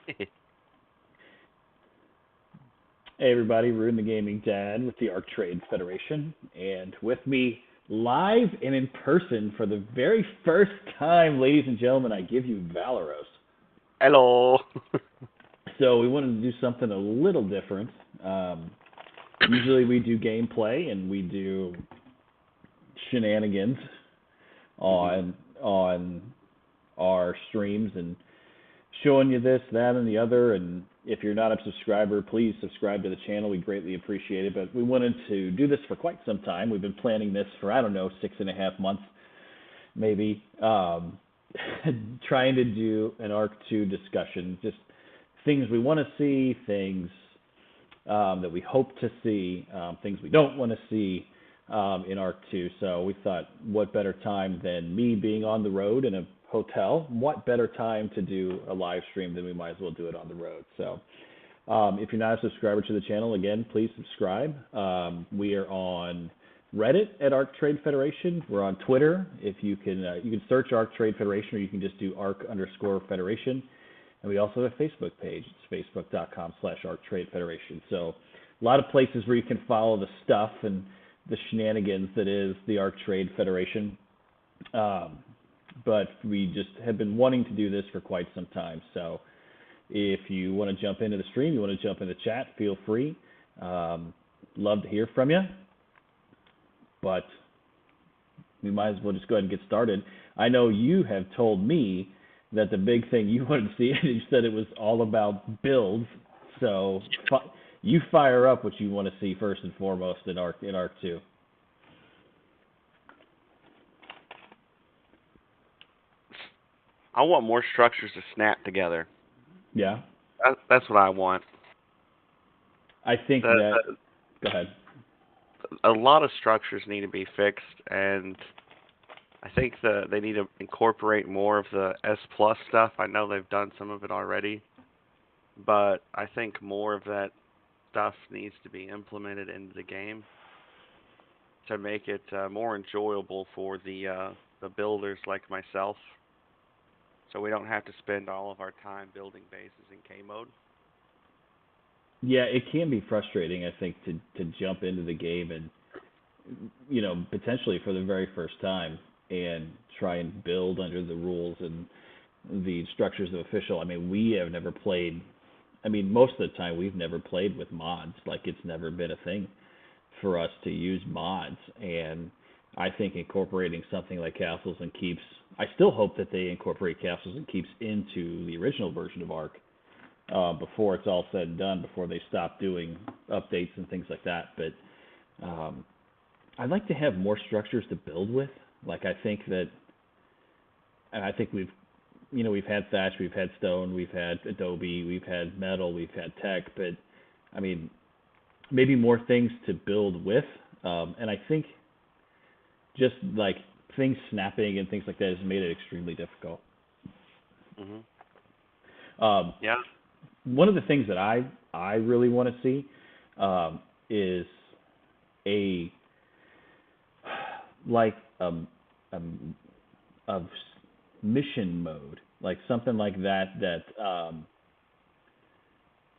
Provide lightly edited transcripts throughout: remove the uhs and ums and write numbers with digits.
Hey everybody, Rune the Gaming Dad with the ARK Trade Federation, and with me live and in person for the very first time, ladies and gentlemen, I give you Valoros. Hello. So we wanted to do something a little different. Usually we do gameplay and we do shenanigans on our streams and showing you this, that, and the other. And if you're not a subscriber, please subscribe to the channel. We greatly appreciate it. But we wanted to do this for quite some time. We've been planning this for, I don't know, 6.5 months, maybe. Trying to do an ARK 2 discussion. Just things we want to see, things that we hope to see, things we don't want to see in ARK 2. So we thought, what better time than me being on the road in a hotel? What better time to do a live stream than we might as well do it on the road? So if you're not a subscriber to the channel, again, please subscribe. We are on Reddit at ARK Trade Federation. We're on Twitter. If you can search ARK Trade Federation, or you can just do ARK_Federation. And we also have a Facebook page. It's facebook.com/ARK Trade Federation. So a lot of places where you can follow the stuff and the shenanigans that is the ARK Trade Federation. But we just have been wanting to do this for quite some time. So if you want to jump into the stream, you want to jump in the chat, feel free. Love to hear from you. But we might as well just go ahead and get started. I know you have told me that the big thing you wanted to see, you said it was all about builds. So you fire up what you want to see first and foremost in ARK 2. I want more structures to snap together. Yeah. That's what I want. I think that go ahead. A lot of structures need to be fixed, and I think they need to incorporate more of the S Plus stuff. I know they've done some of it already, but I think more of that stuff needs to be implemented into the game to make it more enjoyable for the builders like myself. So we don't have to spend all of our time building bases in K mode. Yeah, it can be frustrating, I think, to jump into the game and, potentially for the very first time and try and build under the rules and the structures of official. I mean, we have never played, most of the time we've never played with mods. Like, it's never been a thing for us to use mods. And I think incorporating something like Castles and Keeps, I still hope that they incorporate Castles and Keeps into the original version of ARK before it's all said and done, before they stop doing updates and things like that. But I'd like to have more structures to build with. Like, I think we've had thatch, we've had stone, we've had adobe, we've had metal, we've had tech, but maybe more things to build with. And I think just like things snapping and things like that has made it extremely difficult. Yeah. One of the things that I really want to see is a mission mode, like something like that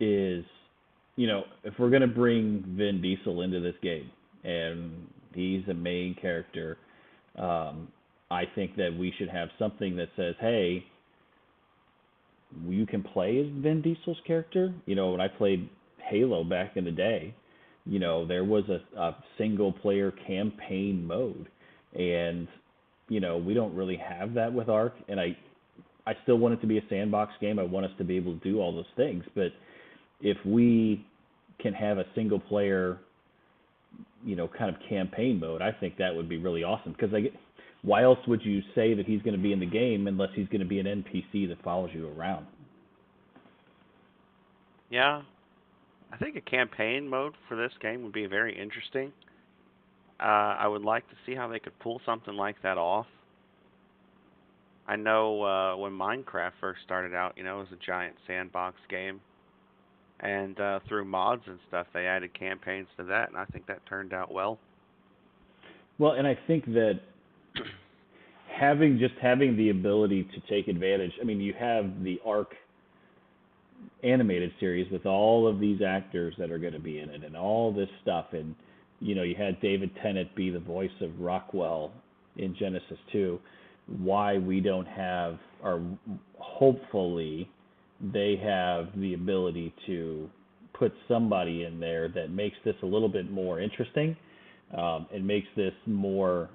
is, if we're going to bring Vin Diesel into this game and he's a main character, I think that we should have something that says, hey, you can play as Vin Diesel's character. When I played Halo back in the day, there was a single player campaign mode, and we don't really have that with ARK. And I still want it to be a sandbox game. I want us to be able to do all those things, but if we can have a single player kind of campaign mode, I think that would be really awesome. Because why else would you say that he's going to be in the game unless he's going to be an NPC that follows you around? Yeah. I think a campaign mode for this game would be very interesting. I would like to see how they could pull something like that off. I know when Minecraft first started out, it was a giant sandbox game. And through mods and stuff, they added campaigns to that, and I think that turned out well. Well, and I think that having the ability to take advantage, you have the ARK animated series with all of these actors that are going to be in it and all this stuff. And you had David Tennant be the voice of Rockwell in Genesis 2. Why we don't have, or hopefully they have the ability to put somebody in there that makes this a little bit more interesting, and makes this more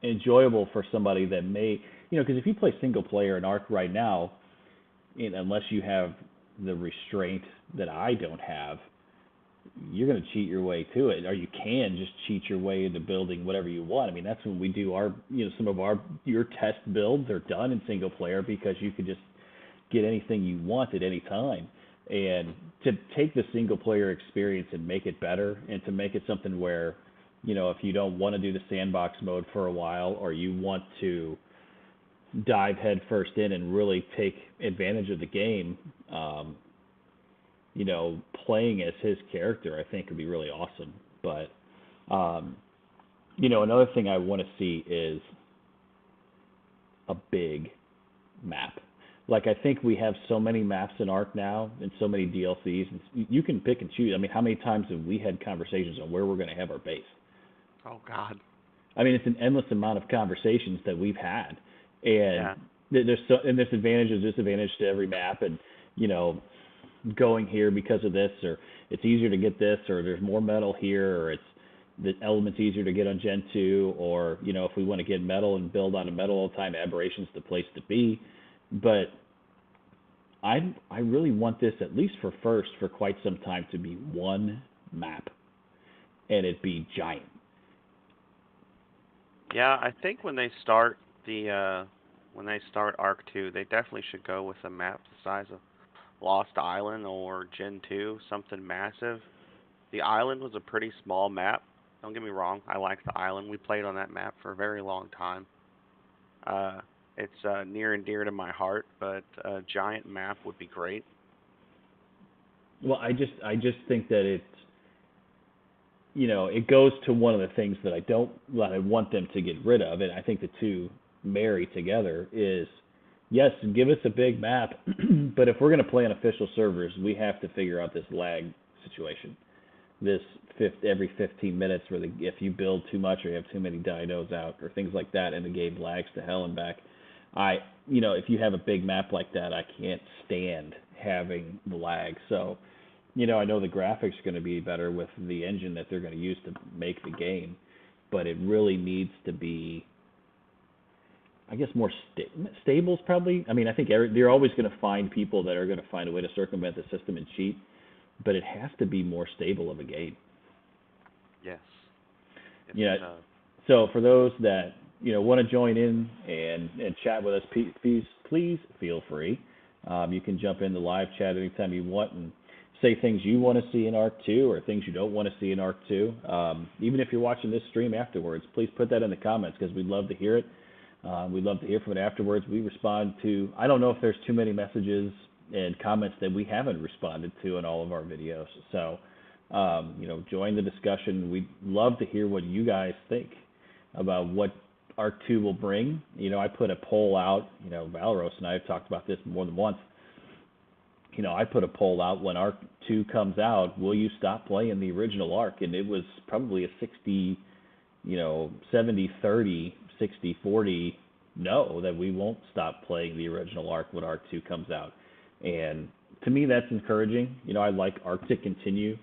enjoyable for somebody that may, because if you play single player in ARK right now, unless you have the restraint that I don't have, you're going to cheat your way to it, or you can just cheat your way into building whatever you want. I mean, that's when we do our, some of your test builds are done in single player because you can just get anything you want at any time. And to take the single player experience and make it better, and to make it something where, if you don't want to do the sandbox mode for a while, or you want to dive head first in and really take advantage of the game, playing as his character, I think would be really awesome. But, another thing I want to see is a big map. Like, I think we have so many maps in ARK now and so many DLCs, and you can pick and choose. I mean, how many times have we had conversations on where we're going to have our base? Oh, God. I mean, it's an endless amount of conversations that we've had. And yeah. there's advantages, disadvantage to every map, and, going here because of this, or it's easier to get this, or there's more metal here, or it's the element's easier to get on Gen 2, or, if we want to get metal and build on a metal all the time, Aberration's the place to be. But I really want this, at least for quite some time, to be one map, and it be giant. Yeah, I think when they start ARK 2, they definitely should go with a map the size of Lost Island or Gen 2, something massive. The island was a pretty small map. Don't get me wrong, I like the island. We played on that map for a very long time. It's near and dear to my heart, but a giant map would be great. Well, I just think that it's, it goes to one of the things that I want them to get rid of, and I think the two marry together, is, yes, give us a big map, but if we're going to play on official servers, we have to figure out this lag situation. This every 15 minutes, where if you build too much or you have too many dinos out or things like that, and the game lags to hell and back. If you have a big map like that, I can't stand having the lag. So, I know the graphics are going to be better with the engine that they're going to use to make the game, but it really needs to be, I guess, more stable, probably. I mean, I think they're always going to find people that are going to find a way to circumvent the system and cheat, but it has to be more stable of a game. Yes. So for those that want to join in and chat with us, please feel free. You can jump in the live chat anytime you want and say things you want to see in ARK 2 or things you don't want to see in ARK 2. Even if you're watching this stream afterwards, please put that in the comments, because we'd love to hear it. We'd love to hear from it afterwards. We respond to, I don't know if there's too many messages and comments that we haven't responded to in all of our videos. So, join the discussion. We'd love to hear what you guys think about what ARK 2 will bring. I put a poll out, Valros and I have talked about this more than once. I put a poll out, when ARK 2 comes out, will you stop playing the original ARK? And it was probably a 60, 70-30, 60-40 no, that we won't stop playing the original ARK when ARK 2 comes out. And to me, that's encouraging. I like ARK to continue.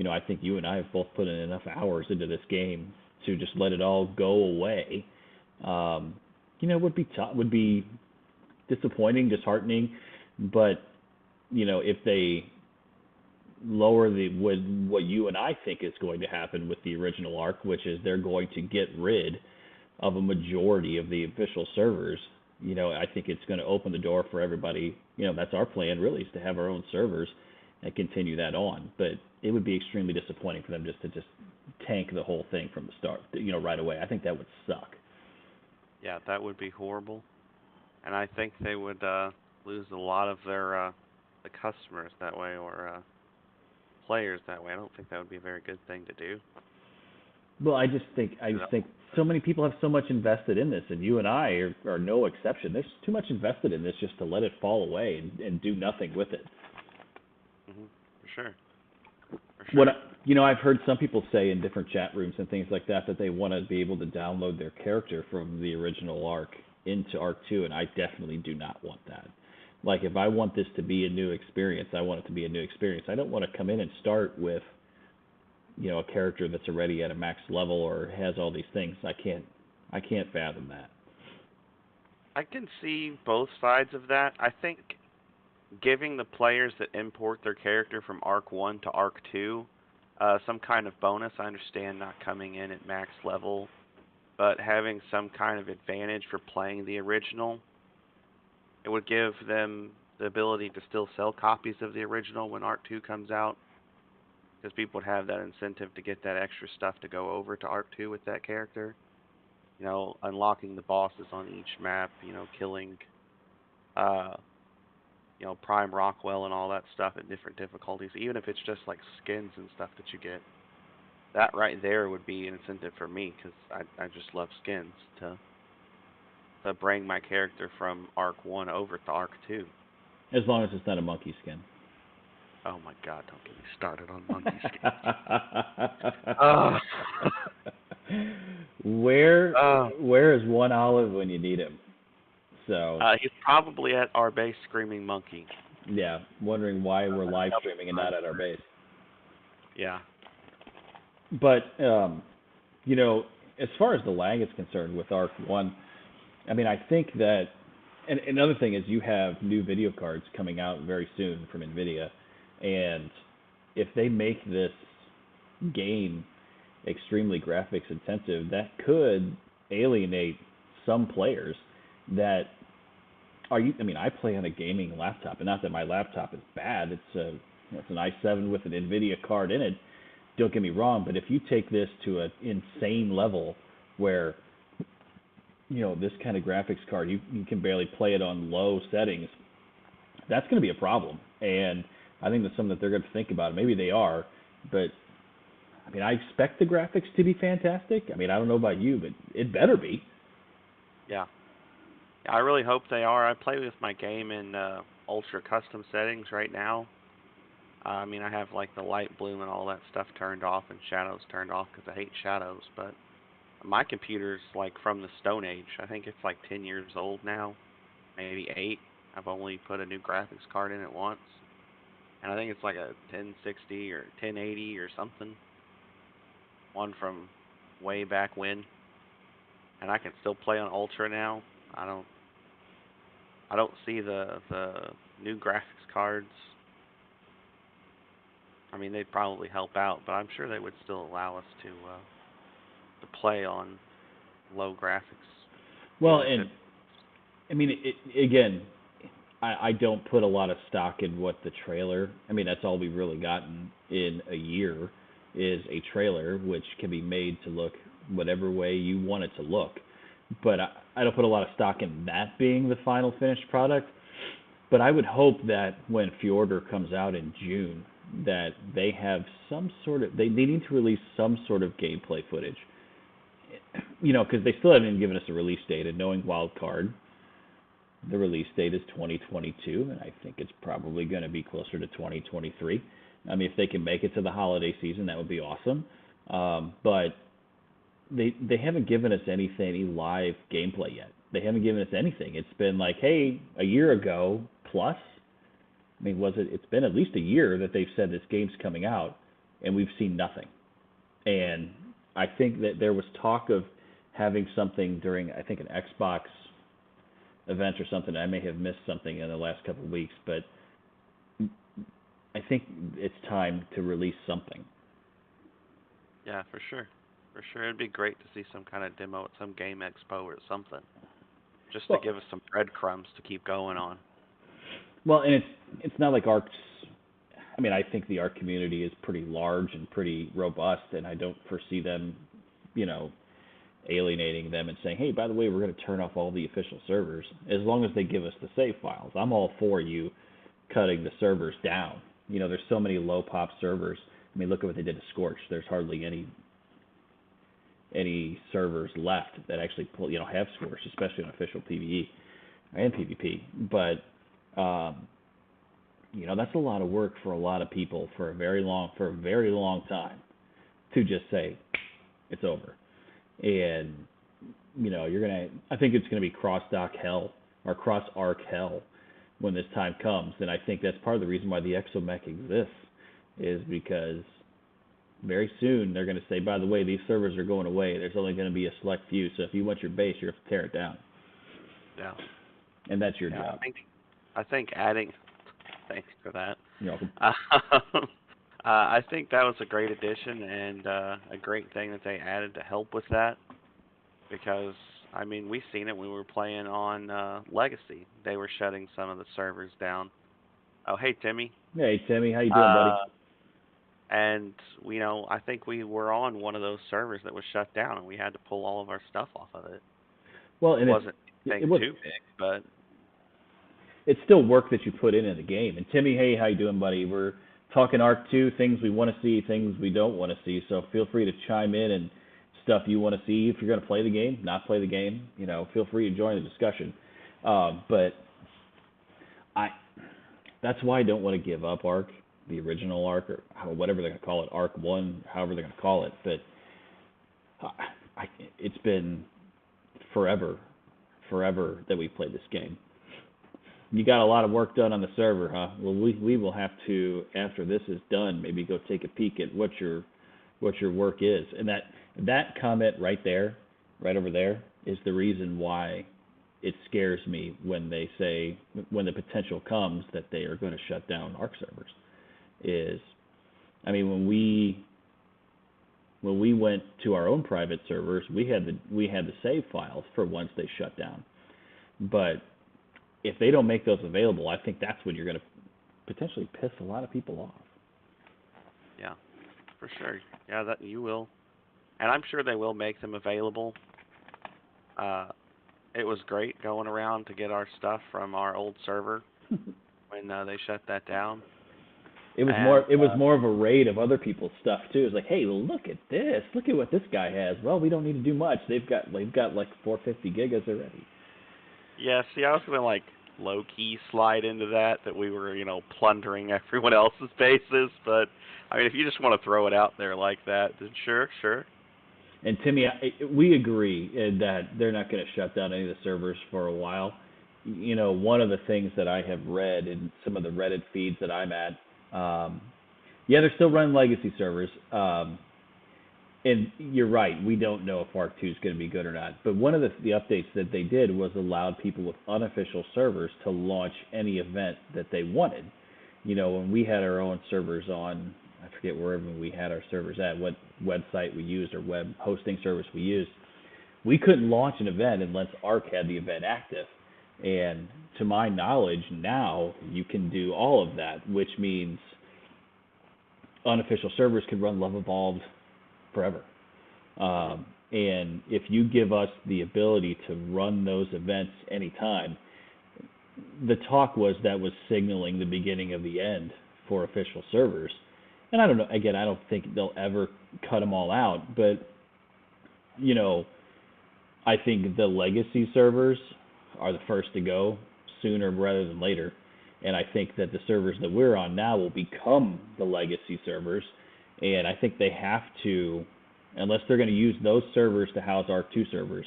I think you and I have both put in enough hours into this game to just let it all go away. Would be disappointing, disheartening, but if they lower what you and I think is going to happen with the original ARK, which is they're going to get rid of a majority of the official servers, I think it's going to open the door for everybody. That's our plan, really, is to have our own servers and continue that on. But it would be extremely disappointing for them just to tank the whole thing from the start, right away. I think that would suck. Yeah, that would be horrible, and I think they would lose a lot of their the customers that way, or players that way. I don't think that would be a very good thing to do. Well, I just think so many people have so much invested in this, and you and I are no exception. There's too much invested in this just to let it fall away and do nothing with it. For sure. For What sure. I've heard some people say in different chat rooms and things like that they want to be able to download their character from the original ARK into ARK 2, and I definitely do not want that. Like, if I want this to be a new experience, I want it to be a new experience. I don't want to come in and start with, a character that's already at a max level or has all these things. I can't fathom that. I can see both sides of that. I think giving the players that import their character from ARK 1 to ARK 2 some kind of bonus. I understand not coming in at max level, but having some kind of advantage for playing the original. It would give them the ability to still sell copies of the original when ARK 2 comes out, because people would have that incentive to get that extra stuff to go over to ARK 2 with that character. Unlocking the bosses on each map, killing, uh, Prime Rockwell and all that stuff at different difficulties, even if it's just like skins and stuff that you get. That right there would be an incentive for me, because I just love skins to bring my character from ARK 1 over to ARK 2. As long as it's not a monkey skin. Oh my god, don't get me started on monkey skins. Oh. Where is One Olive when you need him? So he's probably at our base screaming monkey. yeah, wondering why we're live streaming and not at our base. Yeah. But as far as the lag is concerned with ARK 1, I mean, I think that, and another thing is you have new video cards coming out very soon from NVIDIA, and if they make this game extremely graphics intensive, that could alienate some players that I mean, I play on a gaming laptop, and not that my laptop is bad. It's an i7 with an NVIDIA card in it. Don't get me wrong, but if you take this to an insane level where this kind of graphics card, you can barely play it on low settings, that's going to be a problem. And I think that's something that they're going to think about. Maybe they are, but I mean, I expect the graphics to be fantastic. I mean, I don't know about you, but it better be. Yeah. I really hope they are. I play with my game in ultra custom settings right now. I mean, I have like the light bloom and all that stuff turned off and shadows turned off because I hate shadows. But my computer's like from the Stone Age. I think it's like 10 years old now, maybe 8. I've only put a new graphics card in it once. And I think it's like a 1060 or 1080 or something. One from way back when. And I can still play on ultra now. I don't see the new graphics cards. I mean, they'd probably help out, but I'm sure they would still allow us to play on low graphics. Well, and I mean, again, I don't put a lot of stock in what the trailer. I mean, that's all we've really gotten in a year is a trailer, which can be made to look whatever way you want it to look. But I don't put a lot of stock in that being the final finished product. But I would hope that when Fjordur comes out in June, that they have some sort of, they need to release some sort of gameplay footage. Because they still haven't even given us a release date. And knowing Wildcard, the release date is 2022, and I think it's probably going to be closer to 2023. I mean, if they can make it to the holiday season, that would be awesome. But they haven't given us any live gameplay yet. They haven't given us anything. It's been like, hey, a year ago plus. I mean, it's been at least a year that they've said this game's coming out, and we've seen nothing. And I think that there was talk of having something during, I think, an Xbox event or something. I may have missed something in the last couple of weeks, but I think it's time to release something. Yeah, for sure. For sure. It'd be great to see some kind of demo at some game expo or something. Just to give us some breadcrumbs to keep going on. Well, and it's not like ARK's. I mean, I think the ARK community is pretty large and pretty robust, and I don't foresee them, alienating them and saying, hey, by the way, we're going to turn off all the official servers. As long as they give us the save files, I'm all for you cutting the servers down. There's so many low pop servers. I mean, look at what they did to Scorch. There's hardly any servers left that actually have Scorch, especially on official PvE and PvP. But that's a lot of work for a lot of people for a very long time to just say it's over. And I think it's gonna be cross dock hell or cross arc hell when this time comes. And I think that's part of the reason why the exomech exists, is because very soon they're going to say, by the way, these servers are going away. There's only going to be a select few. So if you want your base, you have to tear it down. Yeah. And that's your Yeah. job. I think adding. Thanks for that. You're welcome. I think that was a great addition and a great thing that they added to help with that, because I mean we've seen it when we were playing on Legacy. They were shutting some of the servers down. Oh, hey Timmy. Hey Timmy, how you doing, buddy? And I think we were on one of those servers that was shut down, and we had to pull all of our stuff off of it. Well, and it wasn't too big, but it's still work that you put in the game. And Timmy, hey, how you doing, buddy? We're talking ARK 2, things we want to see, things we don't want to see. So feel free to chime in and stuff you want to see. If you're going to play the game, not play the game, feel free to join the discussion. But that's why I don't want to give up ARK, the original ARK, or whatever they're going to call it, ARK 1, however they're going to call it. But it's been forever that we've played this game. You got a lot of work done on the server, huh? Well, we will have to, after this is done, maybe go take a peek at what your work is. And that comment right there, right over there, is the reason why it scares me when they say, when the potential comes that they are going to shut down ARK servers. When we went to our own private servers, we had the save files for once they shut down. But if they don't make those available, I think that's when you're going to potentially piss a lot of people off. Yeah, for sure. Yeah, that you will. And I'm sure they will make them available. It was great going around to get our stuff from our old server when they shut that down. It was more of a raid of other people's stuff too. It's like, hey, look at this. Look at what this guy has. Well, we don't need to do much. They've got like 450 gigas already. Yeah, see, I was gonna low key slide into that we were, plundering everyone else's bases, but I mean if you just want to throw it out there like that, then sure. And Timmy, we agree that they're not going to shut down any of the servers for a while. One of the things that I have read in some of the Reddit feeds that I'm at, they're still running legacy servers. And you're right, we don't know if ARK 2 is going to be good or not. But one of the updates that they did was allowed people with unofficial servers to launch any event that they wanted. When we had our own servers on, I forget wherever we had our servers at, what website we used or web hosting service we used, we couldn't launch an event unless ARK had the event active. And to my knowledge, now you can do all of that, which means unofficial servers can run Love Evolved forever. And if you give us the ability to run those events anytime, the talk was that was signaling the beginning of the end for official servers. And I don't know, again, I don't think they'll ever cut them all out, but, I think the legacy servers are the first to go sooner rather than later. And I think that the servers that we're on now will become the legacy servers. And I think they have to, unless they're going to use those servers to house ARK 2 servers,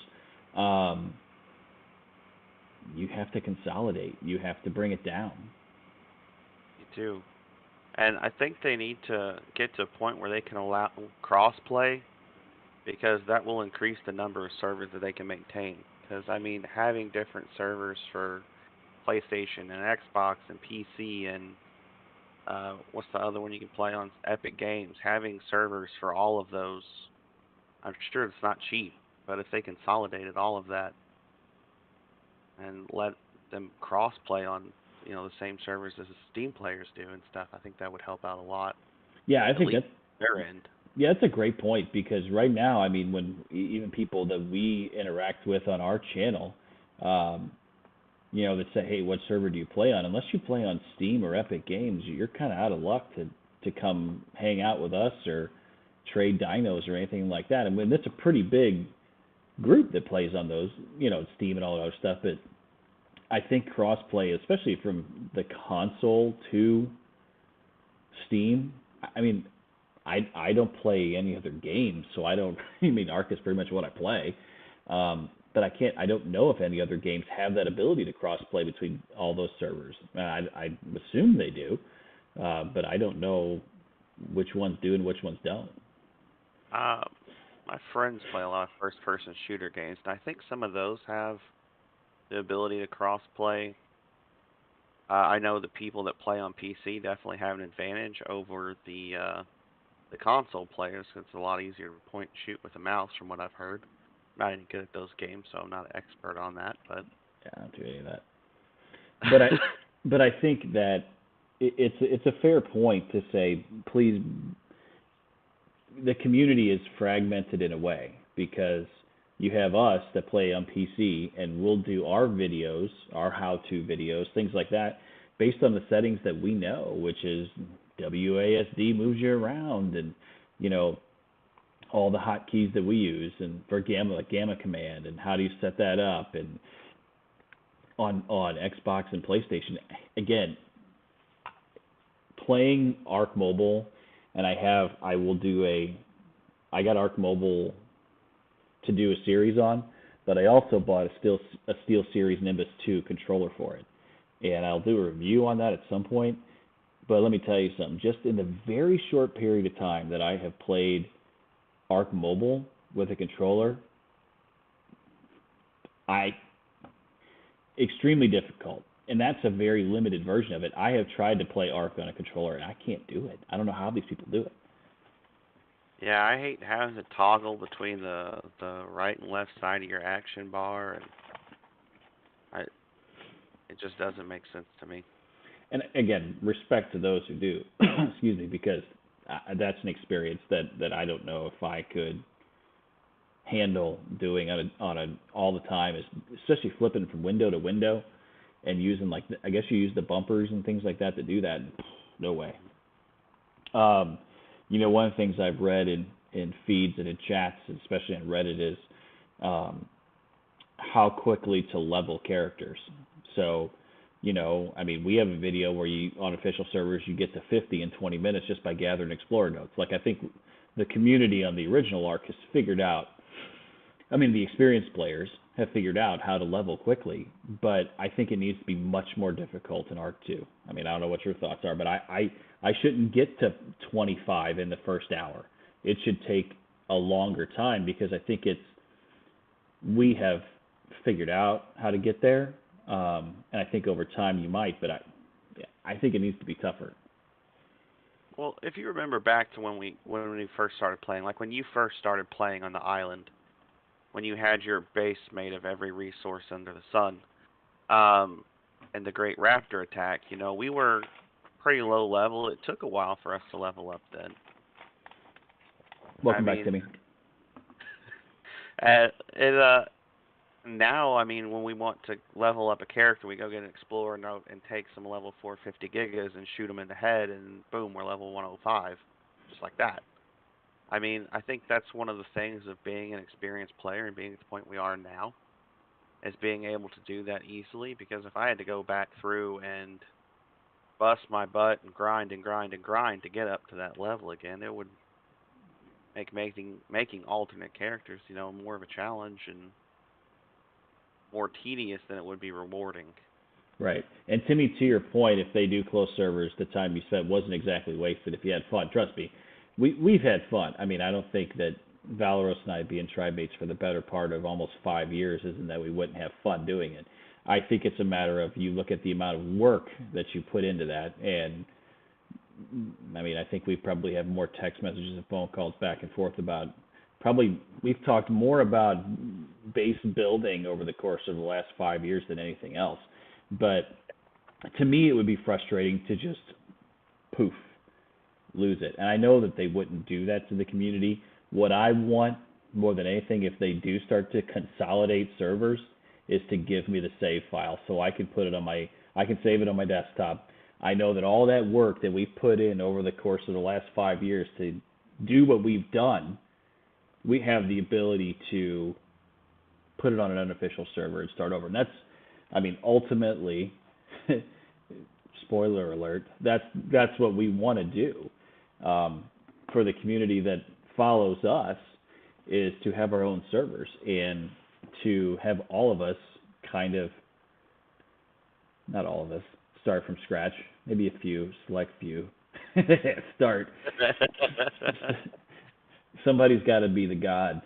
you have to consolidate. You have to bring it down. You do. And I think they need to get to a point where they can allow cross-play, because that will increase the number of servers that they can maintain. Because, having different servers for PlayStation and Xbox and PC and what's the other one you can play on? Epic Games. Having servers for all of those, I'm sure it's not cheap, but if they consolidated all of that and let them cross-play on, the same servers as the Steam players do and stuff, I think that would help out a lot. Yeah, I think that's their end. Yeah, that's a great point, because right now, when even people that we interact with on our channel, that say, hey, what server do you play on? Unless you play on Steam or Epic Games, you're kind of out of luck to come hang out with us or trade dinos or anything like that. That's a pretty big group that plays on those, Steam and all that other stuff. But I think crossplay, especially from the console to Steam. I mean, I don't play any other games, so I don't. I mean, ARK is pretty much what I play, but I can't. I don't know if any other games have that ability to crossplay between all those servers. I assume they do, but I don't know which ones do and which ones don't. Uh, my friends play a lot of first-person shooter games, and I think some of those have the ability to cross-play. I know the people that play on PC definitely have an advantage over the console players 'cause it's a lot easier to point and shoot with a mouse, from what I've heard. I'm not any good at those games, so I'm not an expert on that. But Yeah, I don't do any of that. But I but I think that it's a fair point to say, please, the community is fragmented in a way because you have us that play on PC and we'll do our videos, our how-to videos, things like that, based on the settings that we know, which is WASD moves you around, and you know all the hotkeys that we use, and for gamma, like gamma command, and how do you set that up, and on Xbox and PlayStation. Again, playing Arc Mobile, and I got Arc Mobile to do a series on, but I also bought a SteelSeries Nimbus 2 controller for it, and I'll do a review on that at some point. But let me tell you something. Just in the very short period of time that I have played Arc Mobile with a controller, extremely difficult. And that's a very limited version of it. I have tried to play Arc on a controller, and I can't do it. I don't know how these people do it. yeah, I hate having to toggle between the right and left side of your action bar, and I it just doesn't make sense to me. And again, respect to those who do, excuse me, because that's an experience that I don't know if I could handle doing on a all the time, especially flipping from window to window and using I guess you use the bumpers and things like that to do that. No way. Um, one of the things I've read in feeds and in chats, especially on Reddit, is um, how quickly to level characters. So, I mean, we have a video where on official servers, you get to 50 in 20 minutes just by gathering Explorer notes. Like, I think the community on the original ARK has figured out, I mean, the experienced players have figured out how to level quickly, but I think it needs to be much more difficult in ARK 2. I mean, I don't know what your thoughts are, but I shouldn't get to 25 in the first hour. It should take a longer time because I think we have figured out how to get there, and I think over time you might, but I think it needs to be tougher. Well, if you remember back to when we first started playing, like when you first started playing on the island, when you had your base made of every resource under the sun, and the Great Raptor attack, we were pretty low level. It took a while for us to level up then. Welcome back, Timmy. Now, I mean, when we want to level up a character, we go get an Explorer note and take some level 450 gigas and shoot them in the head, and boom, we're level 105, just like that. I mean, I think that's one of the things of being an experienced player and being at the point we are now, is being able to do that easily, because if I had to go back through and bust my butt and grind and grind and grind to get up to that level again, it would make making alternate characters, more of a challenge and more tedious than it would be rewarding. Right. And Timmy, to your point, if they do close servers, the time you spent wasn't exactly wasted if you had fun. Trust me, we've had fun. I mean, I don't think that Valoros and I being trimates for the better part of almost 5 years isn't that we wouldn't have fun doing it. I think it's a matter of you look at the amount of work that you put into that, and I mean, I think we probably have more text messages and phone calls back and forth about we've talked more about base building over the course of the last 5 years than anything else. But to me, it would be frustrating to just poof, lose it. And I know that they wouldn't do that to the community. What I want more than anything, if they do start to consolidate servers, is to give me the save file so I can I can save it on my desktop. I know that all that work that we've put in over the course of the last 5 years to do what we've done, we have the ability to put it on an unofficial server and start over. And I mean, ultimately, spoiler alert, that's what we want to do for the community that follows us is to have our own servers and to have all of us kind of, not all of us, start from scratch. Maybe a few, select few, start. Somebody's got to be the god.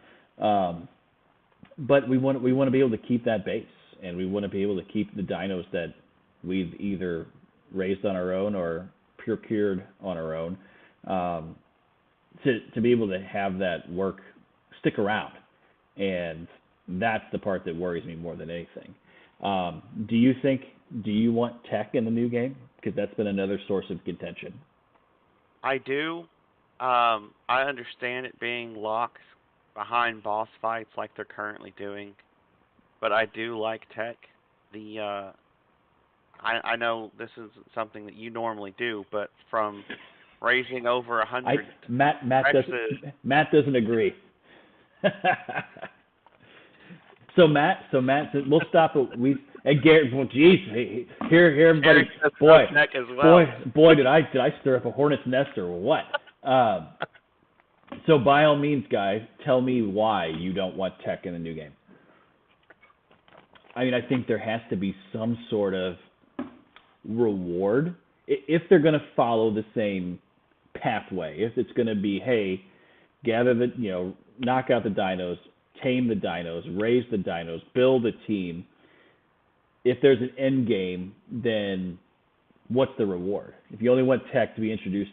But we want to be able to keep that base, and we want to be able to keep the dinos that we've either raised on our own or procured on our own, to be able to have that work stick around, and that's the part that worries me more than anything. Do you want tech in the new game? Because that's been another source of contention. I do. I understand it being locked behind boss fights like they're currently doing, but I do like tech. The I know this is something that you normally do, but from raising over a I hundred Matt Rexes, Matt doesn't agree. So Matt, we'll stop it. And Gary, well, geez, here, everybody, Eric says no boy, tech as well. boy, did I stir up a hornet's nest or what? So by all means, guys, tell me why you don't want tech in the new game. I mean, I think there has to be some sort of reward if they're going to follow the same pathway. If it's going to be, hey, knock out the dinos, tame the dinos, raise the dinos, build a team. If there's an end game, then what's the reward? If you only want tech to be introduced,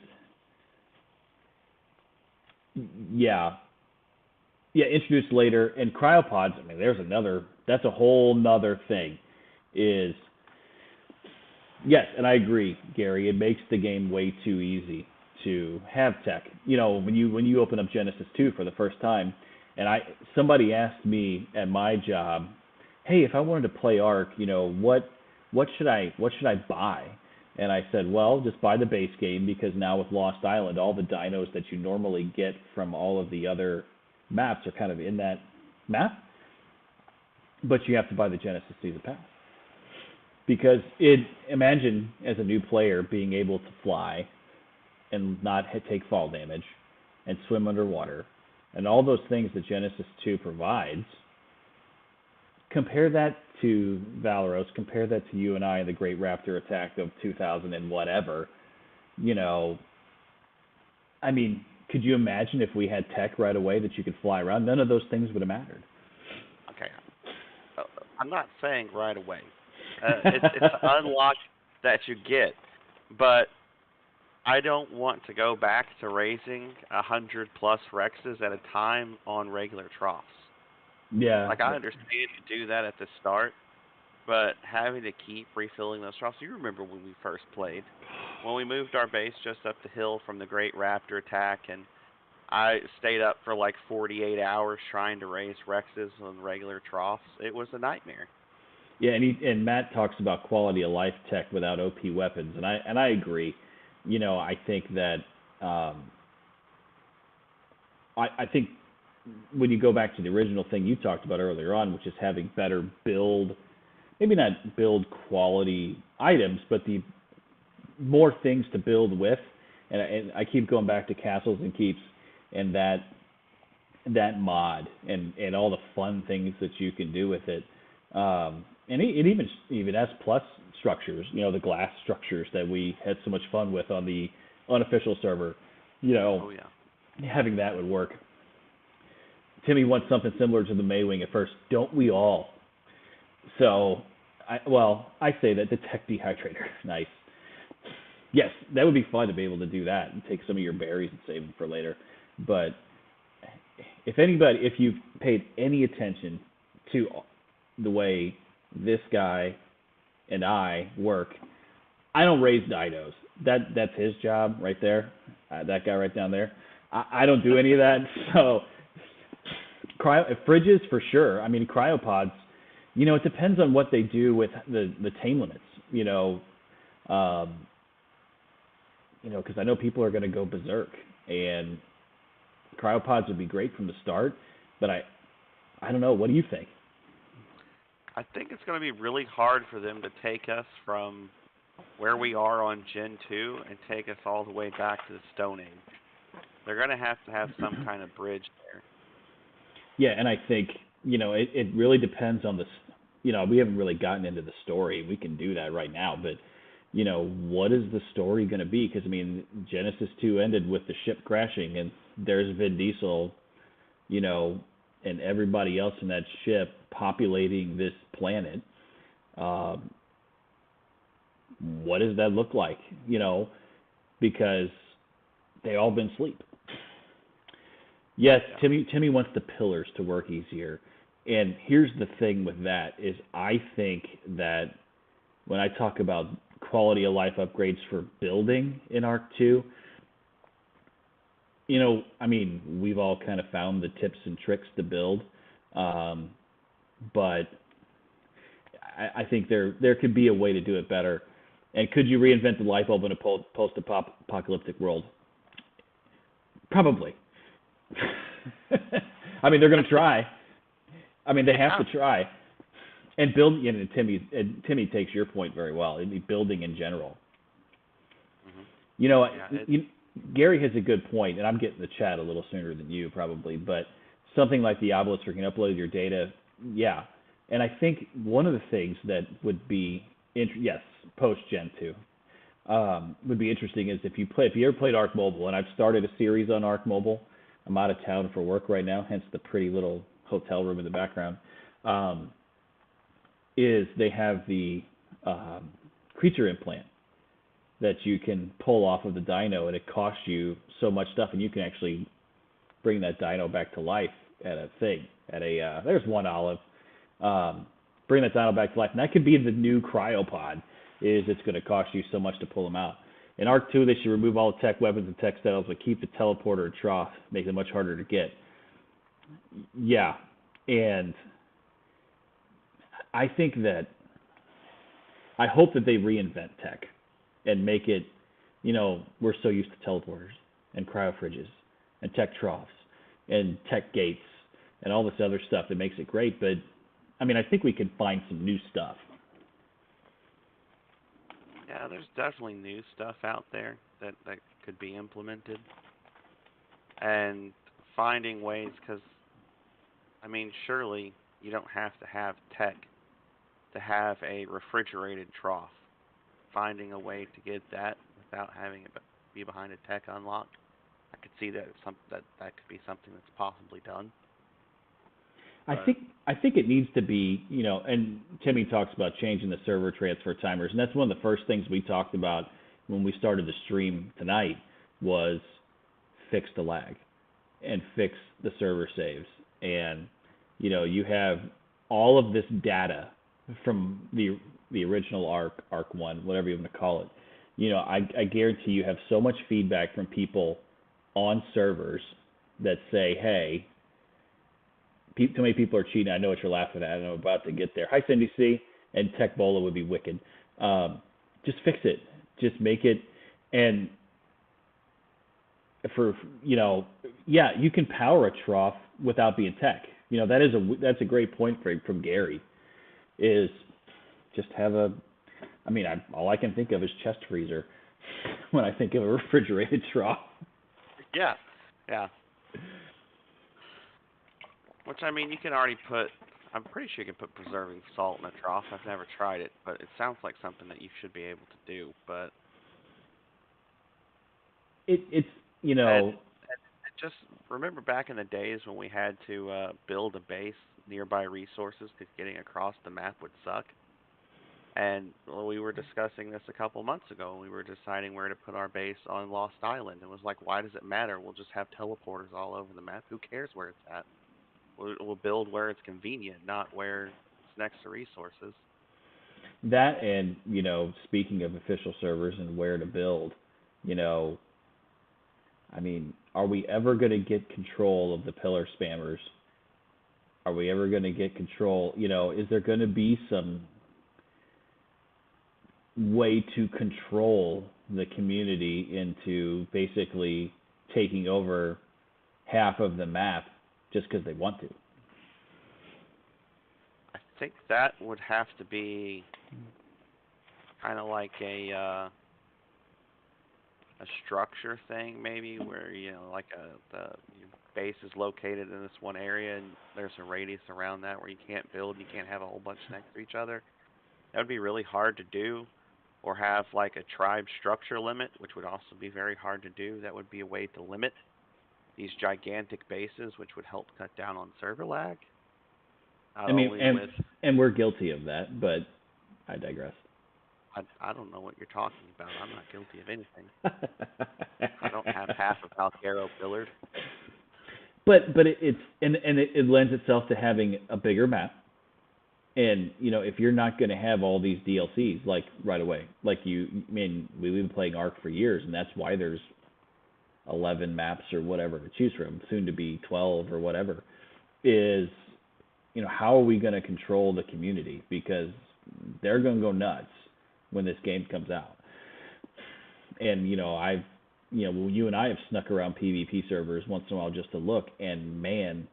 introduced later. And cryopods, I mean, that's a whole nother thing. Yes, and I agree, Gary. It makes the game way too easy to have tech. When you open up Genesis 2 for the first time, and somebody asked me at my job, hey, if I wanted to play ARK, what should I buy? And I said, well, just buy the base game, because now with Lost Island, all the dinos that you normally get from all of the other maps are kind of in that map, but you have to buy the Genesis Season Pass. Because imagine as a new player being able to fly and not take fall damage and swim underwater and all those things that Genesis 2 provides. Compare that to Valeros, compare that to you and I and the Great Raptor Attack of 2000 and whatever. I mean, could you imagine if we had tech right away that you could fly around? None of those things would have mattered. Okay, I'm not saying right away. It's an unlock that you get, but I don't want to go back to raising 100+ Rexes at a time on regular troughs. Yeah. Like, I understand you do that at the start, but having to keep refilling those troughs. You remember when we first played, when we moved our base just up the hill from the Great Raptor Attack, and I stayed up for like 48 hours trying to raise Rexes on regular troughs. It was a nightmare. Yeah, and Matt talks about quality of life tech without OP weapons, and I agree. I think that I think when you go back to the original thing you talked about earlier on, which is having better build, maybe not build quality items, but the more things to build with, and I keep going back to Castles and Keeps and that mod and all the fun things that you can do with it. And it even S plus structures, the glass structures that we had so much fun with on the unofficial server. Oh yeah. Having that would work. Timmy wants something similar to the Maywing at first. Don't we all? So, I say that the tech dehydrator. Nice. Yes, that would be fun to be able to do that and take some of your berries and save them for later. But if you've paid any attention to the way this guy and I work, I don't raise dinos. That's his job right there. That guy right down there. I don't do any of that. So fridges for sure. I mean, cryopods. It depends on what they do with the tame limits. Because I know people are going to go berserk, and cryopods would be great from the start. But I don't know. What do you think? I think it's going to be really hard for them to take us from where we are on Gen 2 and take us all the way back to the Stone Age. They're going to have some kind of bridge there. Yeah, and I think, it really depends on we haven't really gotten into the story. We can do that right now, but, what is the story going to be? Because, Genesis 2 ended with the ship crashing, and there's Vin Diesel, and everybody else in that ship populating this planet. What does that look like? Because they all been asleep. Yes, Yeah. Timmy wants the pillars to work easier. And here's the thing with that is I think that when I talk about quality of life upgrades for building in ARK 2, we've all kind of found the tips and tricks to build. But I think there could be a way to do it better. And could you reinvent the light bulb in a post-apocalyptic world? Probably. They're going to try. They have to try. And build. Timmy takes your point very well. Building in general. Yeah, Gary has a good point, and I'm getting the chat a little sooner than you probably. But something like the obelisk, where you can upload your data. Yeah. And I think one of the things that would be post Gen 2 would be interesting is if you ever played ARK Mobile, and I've started a series on ARK Mobile. I'm out of town for work right now, hence the pretty little hotel room in the background. Is they have the creature implant that you can pull off of the dino, and it costs you so much stuff, and you can actually bring that dino back to life at a thing. There's one olive. Bring that dino back to life, and that could be the new cryopod. It's going to cost you so much to pull them out. In ARK 2, they should remove all the tech weapons and tech settles, but keep the teleporter and trough, make them much harder to get. Yeah, and I hope that they reinvent tech and make it, we're so used to teleporters and cryofridges and tech troughs and tech gates and all this other stuff that makes it great, but, I think we can find some new stuff. Yeah, there's definitely new stuff out there that could be implemented. And finding ways, because, surely you don't have to have tech to have a refrigerated trough. Finding a way to get that without having it be behind a tech unlock, I could see that that could be something that's possibly done. I think it needs to be, and Timmy talks about changing the server transfer timers, and that's one of the first things we talked about when we started the stream tonight was fix the lag and fix the server saves. And, you have all of this data from the original ARK 1, whatever you want to call it. I guarantee you have so much feedback from people on servers that say, hey, too many people are cheating. I know what you're laughing at. I'm about to get there. Hi, Cindy C. And Tech Bola would be wicked. Just fix it. Just make it. And you can power a trough without being tech. That's a great point from Gary. Is just have all I can think of is chest freezer when I think of a refrigerated trough. Yeah. Which, you can already I'm pretty sure you can put preserving salt in a trough. I've never tried it, but it sounds like something that you should be able to do. But it's and just remember back in the days when we had to build a base nearby resources because getting across the map would suck. And we were discussing this a couple months ago. We were deciding where to put our base on Lost Island. It was like, why does it matter? We'll just have teleporters all over the map. Who cares where it's at? We'll build where it's convenient, not where it's next to resources. That and, speaking of official servers and where to build, are we ever going to get control of the pillar spammers? Are we ever going to get control? Is there going to be some way to control the community into basically taking over half of the map just because they want to? I think that would have to be kind of like a structure thing, maybe, where like your base is located in this one area, and there's a radius around that where you can't build, you can't have a whole bunch next to each other. That would be really hard to do, or have like a tribe structure limit, which would also be very hard to do. That would be a way to limit these gigantic bases, which would help cut down on server lag. Not I mean, only with, and we're guilty of that, but I digress. I don't know what you're talking about. I'm not guilty of anything. I don't have half of Alcaro pillared. But it lends itself to having a bigger map. And if you're not going to have all these DLCs like right away, like I mean, we've been playing ARK for years, and that's why there's 11 maps or whatever to choose from, soon to be 12 or whatever. Is how are we going to control the community, because they're going to go nuts when this game comes out. And you and I have snuck around PvP servers once in a while just to look, and man,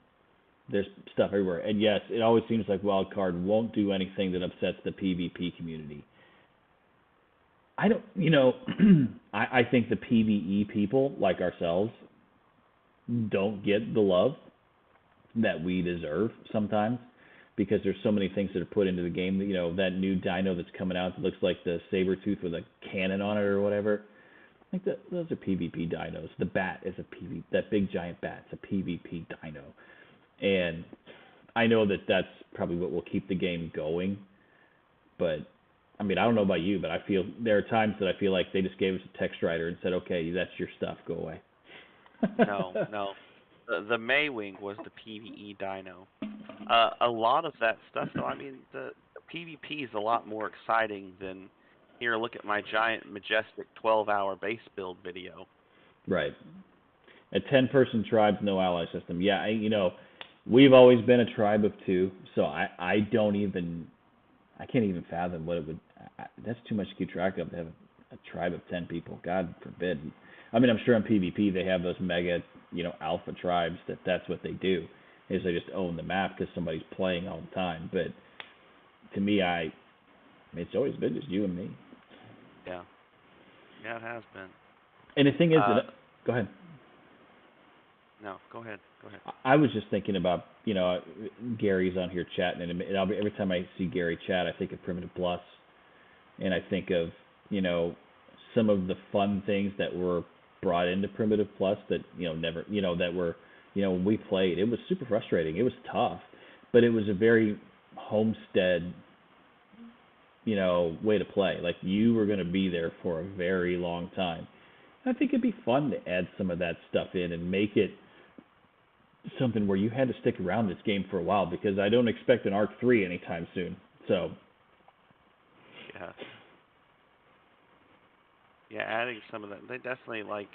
there's stuff everywhere. And yes, it always seems like Wildcard won't do anything that upsets the PvP community. I don't, I think the PvE people like ourselves don't get the love that we deserve sometimes, because there's so many things that are put into the game. That new dino that's coming out that looks like the Sabertooth with a cannon on it or whatever. I think those are PvP dinos. The bat is a PvP. That big giant bat's a PvP dino. And I know that that's probably what will keep the game going. But, I mean, I don't know about you, but I feel there are times that I feel like they just gave us a text writer and said, okay, that's your stuff, go away. No. The Maywing was the PvE dino. A lot of that stuff, though, I mean, the PvP is a lot more exciting than, here, look at my giant, majestic 12-hour base build video. Right. A 10-person tribe, no ally system. Yeah, we've always been a tribe of 2, so I can't even fathom what it would. That's too much to keep track of, to have a tribe of 10 people. God forbid. I mean, I'm sure on PvP they have those mega, alpha tribes that's what they do, is they just own the map because somebody's playing all the time. But to me, it's always been just you and me. Yeah, it has been. And the thing is, go ahead. No, go ahead. I was just thinking about, Gary's on here chatting, and every time I see Gary chat, I think of Primitive Plus, and I think of, some of the fun things that were brought into Primitive Plus that, never, that were, when we played, it was super frustrating. It was tough, but it was a very homestead, way to play. Like, you were going to be there for a very long time. I think it'd be fun to add some of that stuff in and make it something where you had to stick around this game for a while, because I don't expect an ARK 3 anytime soon. So yeah, adding some of that. They definitely like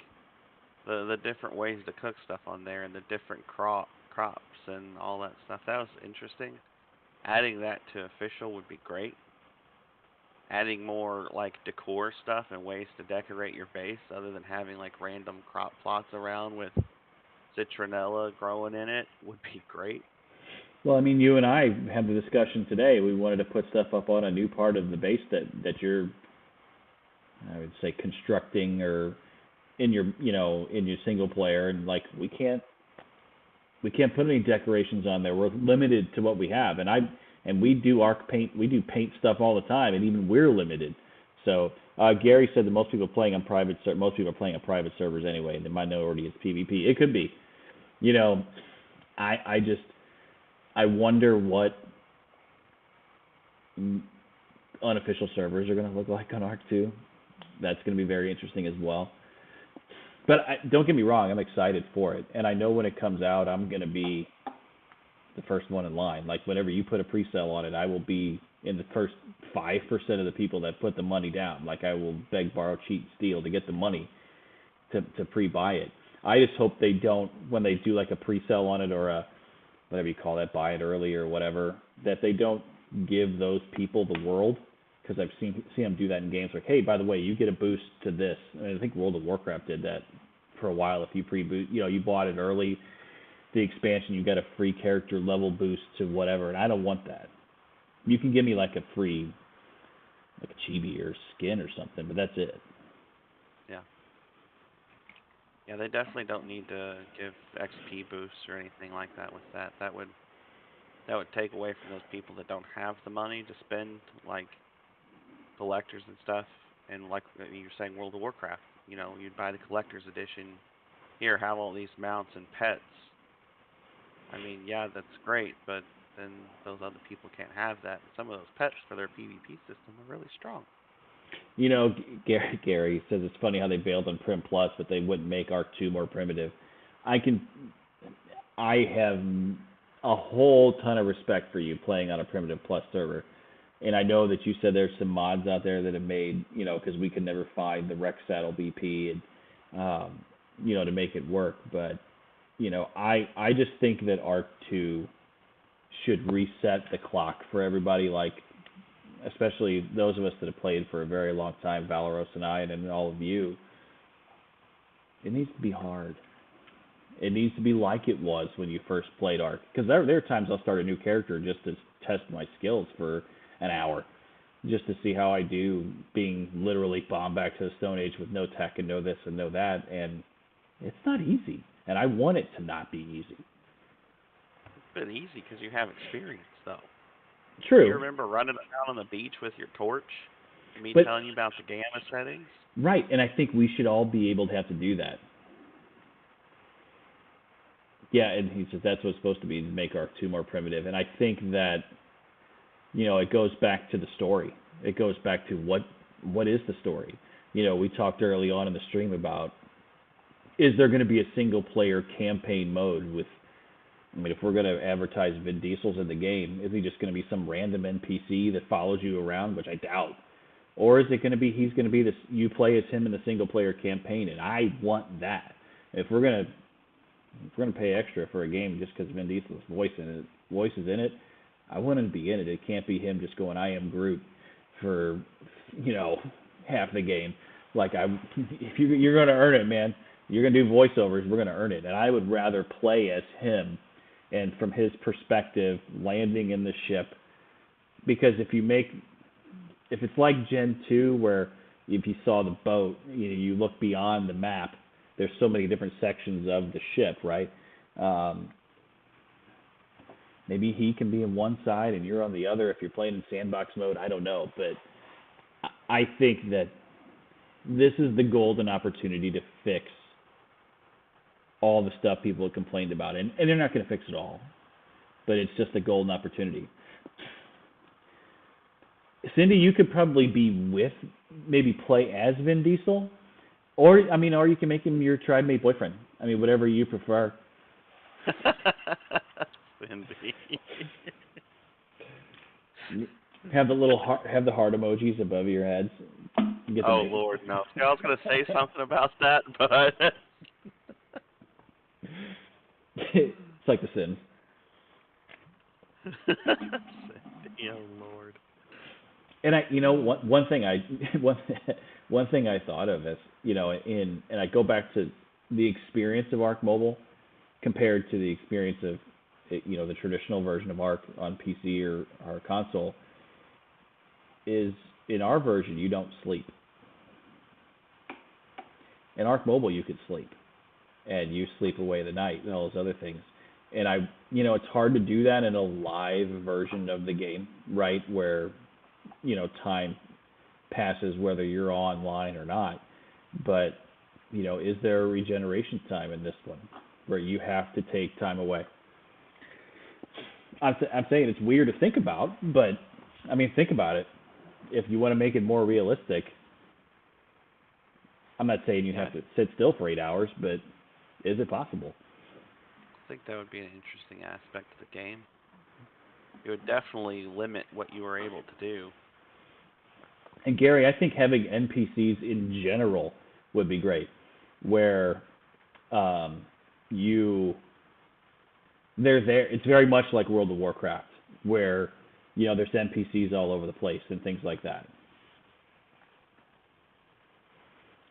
the different ways to cook stuff on there, and the different crops and all that stuff. That was interesting. Adding that to official would be great. Adding more like decor stuff and ways to decorate your base, other than having like random crop plots around with citronella growing in it, would be great. Well, I mean, you and I had the discussion today. We wanted to put stuff up on a new part of the base that you're, I would say, constructing, or in your, in your single player, and like we can't put any decorations on there. We're limited to what we have, and we do ARK paint. We do paint stuff all the time, and even we're limited. So Gary said that most people are playing on private servers anyway, and the minority is PvP. It could be. I wonder what unofficial servers are going to look like on ARK 2. That's going to be very interesting as well. But don't get me wrong, I'm excited for it. And I know when it comes out, I'm going to be the first one in line. Like, whenever you put a pre-sale on it, I will be in the first 5% of the people that put the money down. Like, I will beg, borrow, cheat, steal to get the money to pre-buy it. I just hope they don't, when they do like a pre-sale on it, or a, whatever you call that, buy it early or whatever, that they don't give those people the world. Because I've seen them do that in games, like, hey, by the way, you get a boost to this. I think World of Warcraft did that for a while. If you pre-boot, you bought it early, the expansion, you got a free character level boost to whatever, and I don't want that. You can give me like a free, like a chibi or skin or something, but that's it. Yeah. Yeah, they definitely don't need to give XP boosts or anything like that with that. That would take away from those people that don't have the money to spend, like collectors and stuff. And like you're saying, World of Warcraft, you'd buy the collector's edition. Here, have all these mounts and pets. I mean, yeah, that's great, but then those other people can't have that. Some of those pets for their PvP system are really strong. Gary says it's funny how they bailed on Prim Plus, but they wouldn't make Arc 2 more primitive. I can, I have a whole ton of respect for you playing on a primitive plus server, and I know that you said there's some mods out there that have made, because we could never find the Rex Saddle BP and, to make it work. But, I just think that Arc 2 should reset the clock for everybody, like especially those of us that have played for a very long time, Valeros and I, and all of you. It needs to be hard. It needs to be like it was when you first played Ark. Because there are times I'll start a new character just to test my skills for an hour, just to see how I do, being literally bombed back to the Stone Age with no tech and no this and no that. And it's not easy. And I want it to not be easy. It's been easy because you have experience, though. True. You remember running around on the beach with your torch? Me telling you about the gamma settings? Right, and I think we should all be able to have to do that. Yeah, and he says that's what's supposed to be, to make Arc 2 more primitive. And I think that, it goes back to the story. It goes back to what is the story? We talked early on in the stream about, is there going to be a single-player campaign mode with, if we're going to advertise Vin Diesel's in the game, is he just going to be some random NPC that follows you around, which I doubt? Or is it going to be he's going to be this, you play as him in the single-player campaign, and I want that. If we're going to pay extra for a game just because Vin Diesel's voice is in it, I want him to be in it. It can't be him just going, I am Groot for, half the game. Like, if you're going to earn it, man, you're going to do voiceovers, we're going to earn it. And I would rather play as him and from his perspective, landing in the ship. Because if it's like Gen 2, where if you saw the boat, you look beyond the map, there's so many different sections of the ship, right? Maybe he can be in one side and you're on the other if you're playing in sandbox mode. I don't know, but I think that this is the golden opportunity to fix all the stuff people have complained about. And they're not going to fix it all, but it's just a golden opportunity. Cindy, you could probably maybe play as Vin Diesel, or you can make him your tribe-mate boyfriend. Whatever you prefer. Cindy. Have the heart emojis above your heads. Oh Lord, no! I was gonna say something about that, but it's like The Sims. Cindy, oh Lord. And one thing I thought of is, and I go back to the experience of Ark Mobile compared to the experience of, the traditional version of Ark on PC or console, is in our version you don't sleep. In Ark Mobile you could sleep, and you sleep away the night and all those other things. And it's hard to do that in a live version of the game, right, where time passes whether you're online or not. But, is there a regeneration time in this one where you have to take time away? I'm saying it's weird to think about, but, think about it. If you want to make it more realistic, I'm not saying you have to sit still for 8 hours, but is it possible? I think that would be an interesting aspect of the game. It would definitely limit what you were able to do. And Gary, I think having NPCs in general would be great, where they're there. It's very much like World of Warcraft, where there's NPCs all over the place and things like that.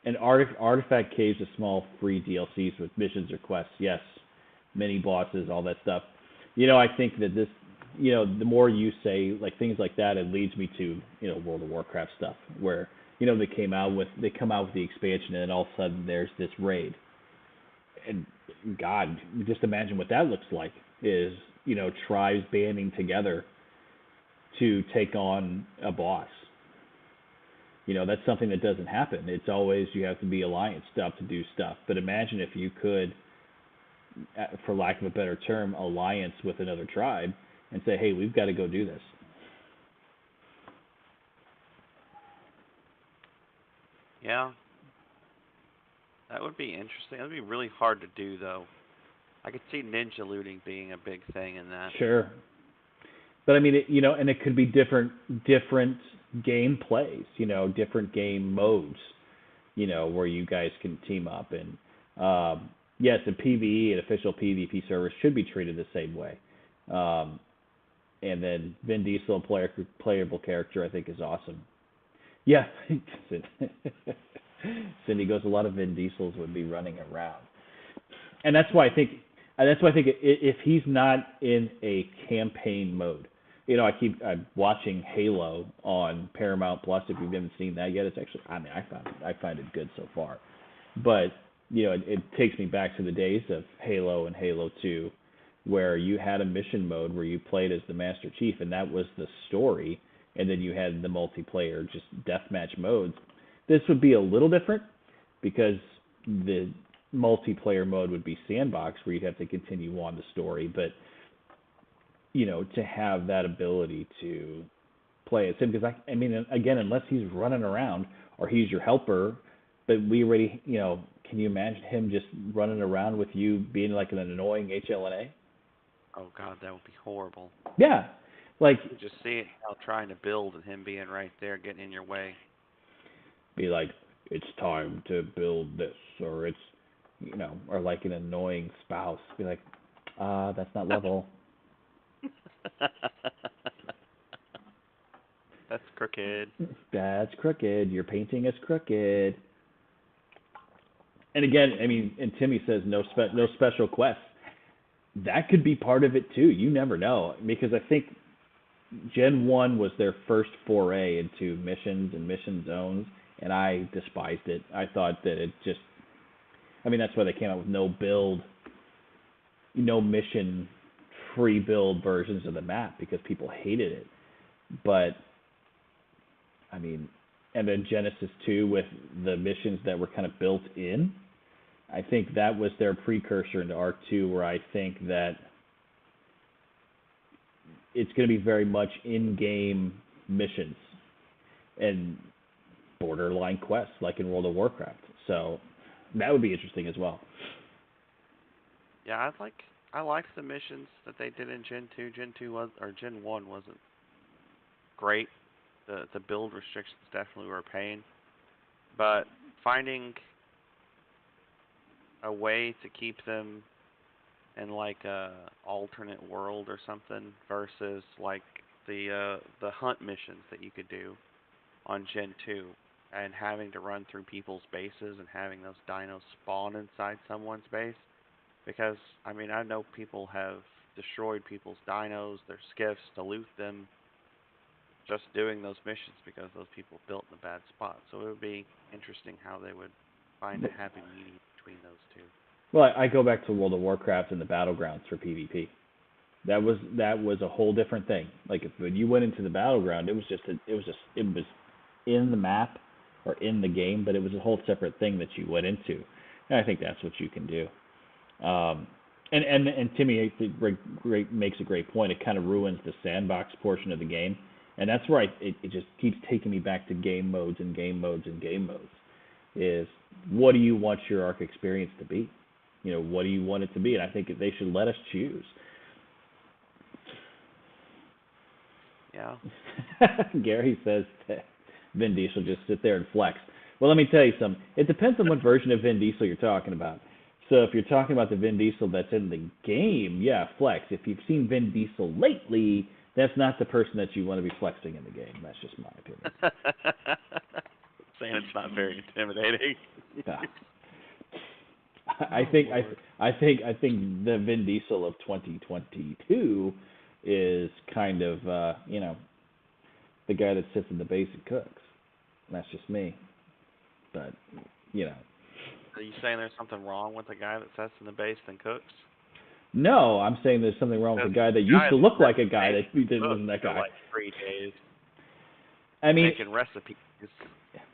And artifact caves are small free DLCs with missions or quests. Yes, mini bosses, all that stuff. I think that this, the more you say like things like that, it leads me to World of Warcraft stuff where they come out with the expansion and then all of a sudden there's this raid, and God, just imagine what that looks like. Is tribes banding together to take on a boss. That's something that doesn't happen. It's always you have to be alliance stuff to do stuff. But imagine if you could, for lack of a better term, alliance with another tribe and say, hey, we've got to go do this. Yeah. That would be interesting. That would be really hard to do, though. I could see ninja looting being a big thing in that. Sure. But I mean, and it could be different game plays, different game modes, where you guys can team up. And yes, a PvE and official PvP servers should be treated the same way. And then Vin Diesel, playable character, I think is awesome. Yeah, Cindy goes, a lot of Vin Diesels would be running around, and that's why I think if he's not in a campaign mode, I'm watching Halo on Paramount Plus. If you haven't seen that yet, it's actually, I find it good so far, but it takes me back to the days of Halo and Halo 2, where you had a mission mode where you played as the Master Chief, and that was the story, and then you had the multiplayer, just deathmatch modes. This would be a little different because the multiplayer mode would be sandbox where you'd have to continue on the story, but to have that ability to play as him, because I mean, again, unless he's running around or he's your helper, but we already, can you imagine him just running around with you being like an annoying HLNA? Oh God, that would be horrible. Yeah, like just see it now trying to build and him being right there getting in your way. Be like, it's time to build this, or it's, or like an annoying spouse. Be like, that's not level. That's crooked. That's crooked. Your painting is crooked. And again, I mean, and Timmy says no special quests. That could be part of it too. You never know, because I think Gen 1 was their first foray into missions and mission zones, and I despised it. I thought that it just, I mean, that's why they came out with no mission, free build versions of the map, because people hated it. But, I mean, and then Genesis 2 with the missions that were kind of built in, I think that was their precursor into ARK 2, where I think that it's going to be very much in-game missions and borderline quests like in World of Warcraft. So that would be interesting as well. Yeah, I liked the missions that they did in Gen 2. Gen 1 wasn't great. The build restrictions definitely were a pain. But finding a way to keep them in like a alternate world or something versus like the hunt missions that you could do on Gen 2, and having to run through people's bases and having those dinos spawn inside someone's base, because I mean, I know people have destroyed people's dinos, their skiffs, to loot them, just doing those missions because those people built in a bad spot. So it would be interesting how they would find a happy medium between those two. Well, I go back to World of Warcraft and the battlegrounds for PvP. That was a whole different thing. Like when you went into the battleground, it was in the map or in the game, but it was a whole separate thing that you went into. And I think that's what you can do. And Timmy makes a great point. It kind of ruins the sandbox portion of the game, and that's where it just keeps taking me back to game modes and game modes and game modes. Is what do you want your ARK experience to be? What do you want it to be? And I think they should let us choose. Yeah. Gary says that Vin Diesel just sit there and flex. Well, let me tell you something. It depends on what version of Vin Diesel you're talking about. So if you're talking about the Vin Diesel that's in the game, yeah, flex. If you've seen Vin Diesel lately, that's not the person that you want to be flexing in the game. That's just my opinion. Saying it's not very intimidating. Nah. I think the Vin Diesel of 2022 is kind of, the guy that sits in the base and cooks. That's just me. But, you know. Are you saying there's something wrong with the guy that sits in the base and cooks? No, I'm saying there's something wrong with the guy that used to look like a guy that wasn't that guy. For like 3 days. I mean, making recipes.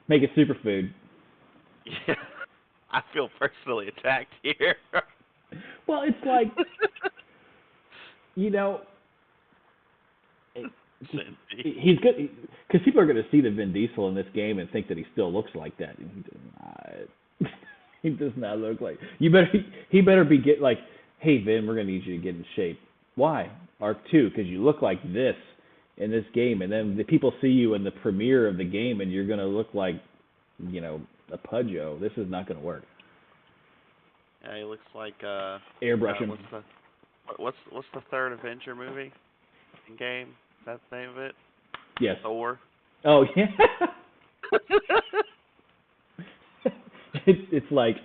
Make it superfood. Yeah, I feel personally attacked here. Well, it's like, you know, he's good because people are going to see the Vin Diesel in this game and think that he still looks like that. And he does not look like. He better be like, hey Vin, we're going to need you to get in shape. Why? ARK 2, because you look like this in this game, and then the people see you in the premiere of the game, and you're going to look like, you know, a pudjo. This is not going to work. Yeah, he looks like airbrushing. What's the third Avenger movie in game? Is that the name of it? Yes. Thor. Oh yeah. It's like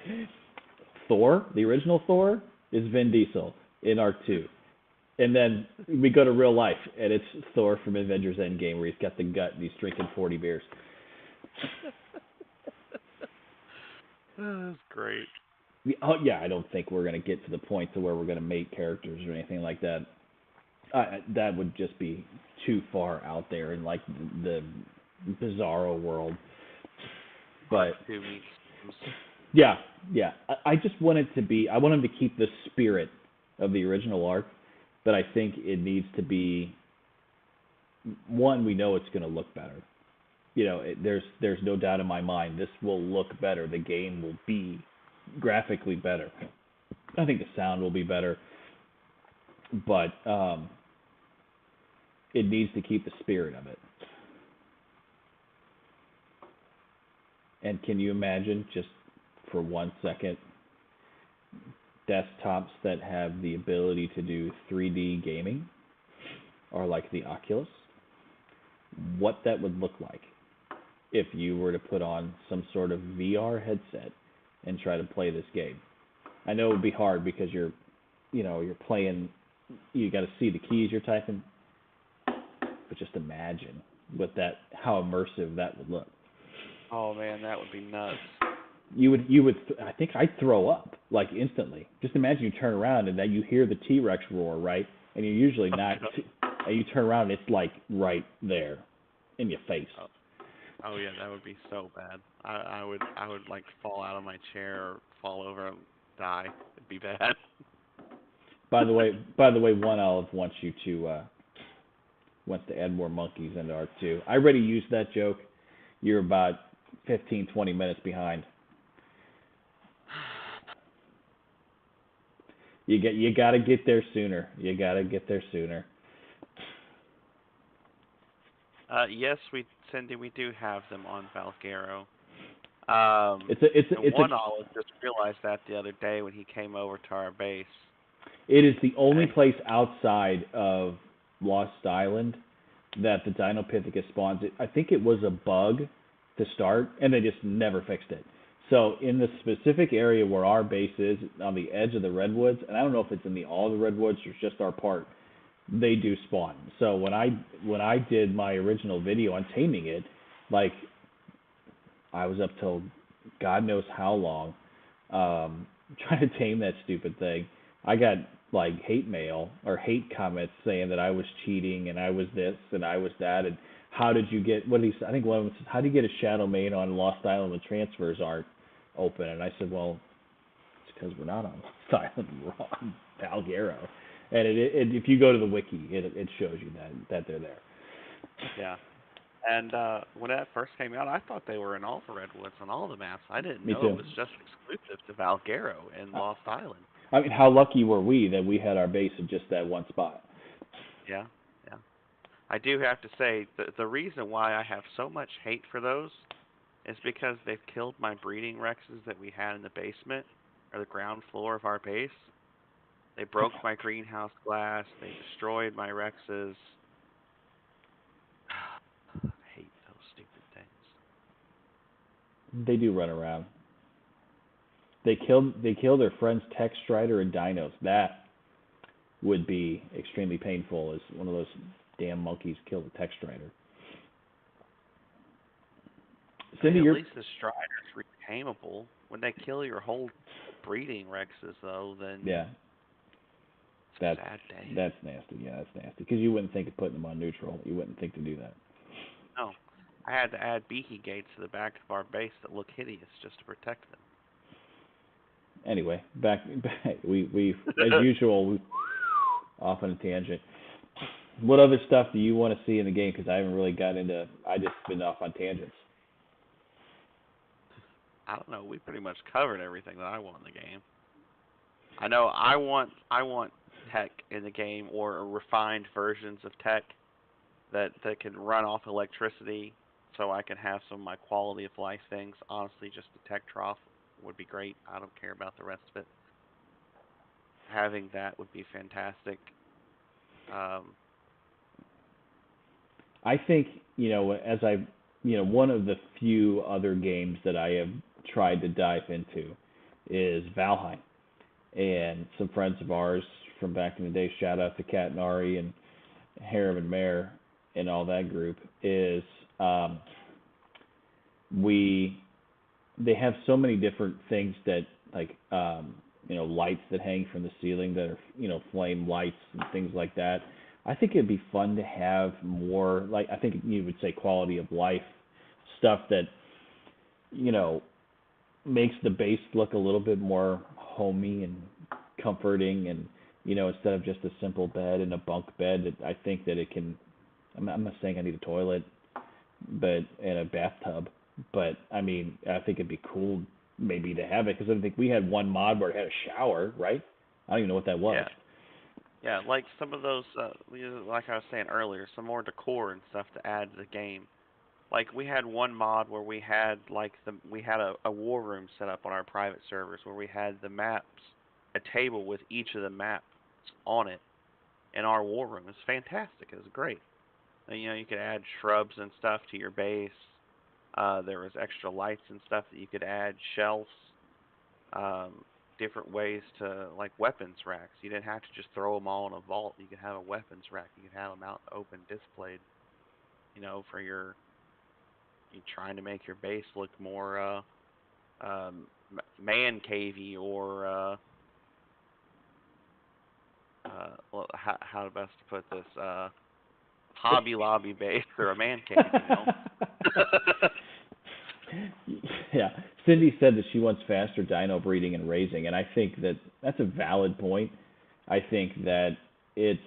Thor, the original Thor, is Vin Diesel in ARK 2. And then we go to real life, and it's Thor from Avengers Endgame, where he's got the gut and he's drinking 40 beers. That's great. Oh yeah, I don't think we're going to get to the point to where we're going to make characters or anything like that. That would just be too far out there in like the bizarro world. But yeah. I just want it to be. I want him to keep the spirit of the original ARK, but I think it needs to be. One, we know it's going to look better. You know, there's no doubt in my mind this will look better. The game will be graphically better. I think the sound will be better, but it needs to keep the spirit of it. And can you imagine, just for 1 second, desktops that have the ability to do 3D gaming, or like the Oculus? What that would look like if you were to put on some sort of VR headset and try to play this game. I know it would be hard because you're playing, you got to see the keys you're typing, but just imagine how immersive that would look. Oh man, that would be nuts. You would. I think I'd throw up like instantly. Just imagine you turn around and that you hear the T-Rex roar, right? And you're usually not. And you turn around and it's like right there, in your face. Oh yeah, that would be so bad. I would like fall out of my chair or fall over and die. It'd be bad. By the way, One Olive wants to add more monkeys into ARK 2. I already used that joke. You're about 15, 20 minutes behind. You got to get there sooner. Yes, Cindy, we do have them on Valguero. One Olive just realized that the other day when he came over to our base. It is the only place outside of Lost Island that the Dinopithecus spawns. I think it was a bug to start, and they just never fixed it. So in the specific area where our base is, on the edge of the redwoods, and I don't know if it's in all the redwoods or just our part, they do spawn. So when I did my original video on taming it, like I was up till God knows how long trying to tame that stupid thing. I got like hate mail or hate comments saying that I was cheating and I was this and I was that, and how did you get I think one of them said, how do you get a shadow main on Lost Island when transfers aren't open? And I said, well, it's because we're not on Lost Island, we're on Valguero. And if you go to the wiki, it shows you that they're there. Yeah. And when that first came out, I thought they were in all the redwoods on all the maps. I didn't know it was just exclusive to Valguero and Lost Island. I mean, how lucky were we that we had our base in just that one spot? Yeah. I do have to say, the reason why I have so much hate for those is because they've killed my breeding rexes that we had in the basement, or the ground floor of our base. They broke my greenhouse glass. They destroyed my rexes. I hate those stupid things. They do run around. They kill their friends Tex Strider and Dinos. would be extremely painful as one of those damn monkeys killed a text writer. I mean, Cindy, at you're least the Strider's reclaimable. When they kill your whole breeding Rexes, though, then yeah, it's a that's sad day. that's nasty. Yeah, that's nasty because you wouldn't think of putting them on neutral. You wouldn't think to do that. No. I had to add beaky gates to the back of our base that look hideous just to protect Anyway, back we as them. usual we off on a tangent. What other stuff do you want to see in the game? Because I haven't really got into. I just been off on tangents. I don't know. We pretty much covered everything that I want in the game. I know I want tech in the game or refined versions of tech that can run off electricity so I can have some of my quality of life things. Honestly, just the tech trough would be great. I don't care about the rest of it. Having that would be fantastic. Um, I think as I one of the few other games that I have tried to dive into is Valheim, and some friends of ours from back in the day. Shout out to Kat and Ari and Harem and Mare and all that group. Is um, we they have so many different things that like lights that hang from the ceiling that are flame lights and things like that. I think it'd be fun to have more, like, I think you would say quality of life stuff that you know makes the base look a little bit more homey and comforting, and instead of just a simple bed and a bunk bed. I think that it can. I'm not saying I need a toilet, but and a bathtub. But I mean, I think it'd be cool maybe to have it because I think we had one mod where it had a shower, right? I don't even know what that was. yeah, yeah, like some of those, like I was saying earlier, some more decor and stuff to add to the game. Like we had one mod where we had we had a war room set up on our private servers where we had the maps, a table with each of the maps on it in our war room. It's fantastic. It was great. And, you could add shrubs and stuff to your base. There was extra lights and stuff that you could add, shelves, um, different ways to like weapons racks. You didn't have to just throw them all in a vault. You could have a weapons rack. You could have them out in the open displayed. For you trying to make your base look more man cavey or well, how best to put this Hobby Lobby base or a man cave. Yeah, Cindy said that she wants faster dino breeding and raising, and I think that that's a valid point. I think that it's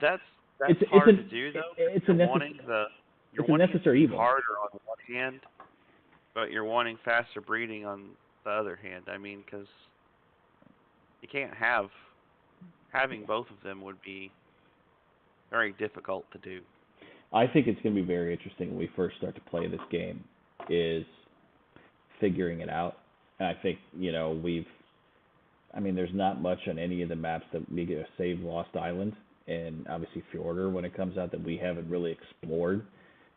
That's it's that's it's hard to an do though, because it's a you're it's a wanting it to necessary be evil. harder on one hand, but you're wanting faster breeding on the other hand. I mean, because you can't having both of them would be very difficult to do. I think it's going to be very interesting when we first start to play this game, is figuring it out. And I think I mean, there's not much on any of the maps that we get save Lost Island, and obviously Fjordur when it comes out that we haven't really explored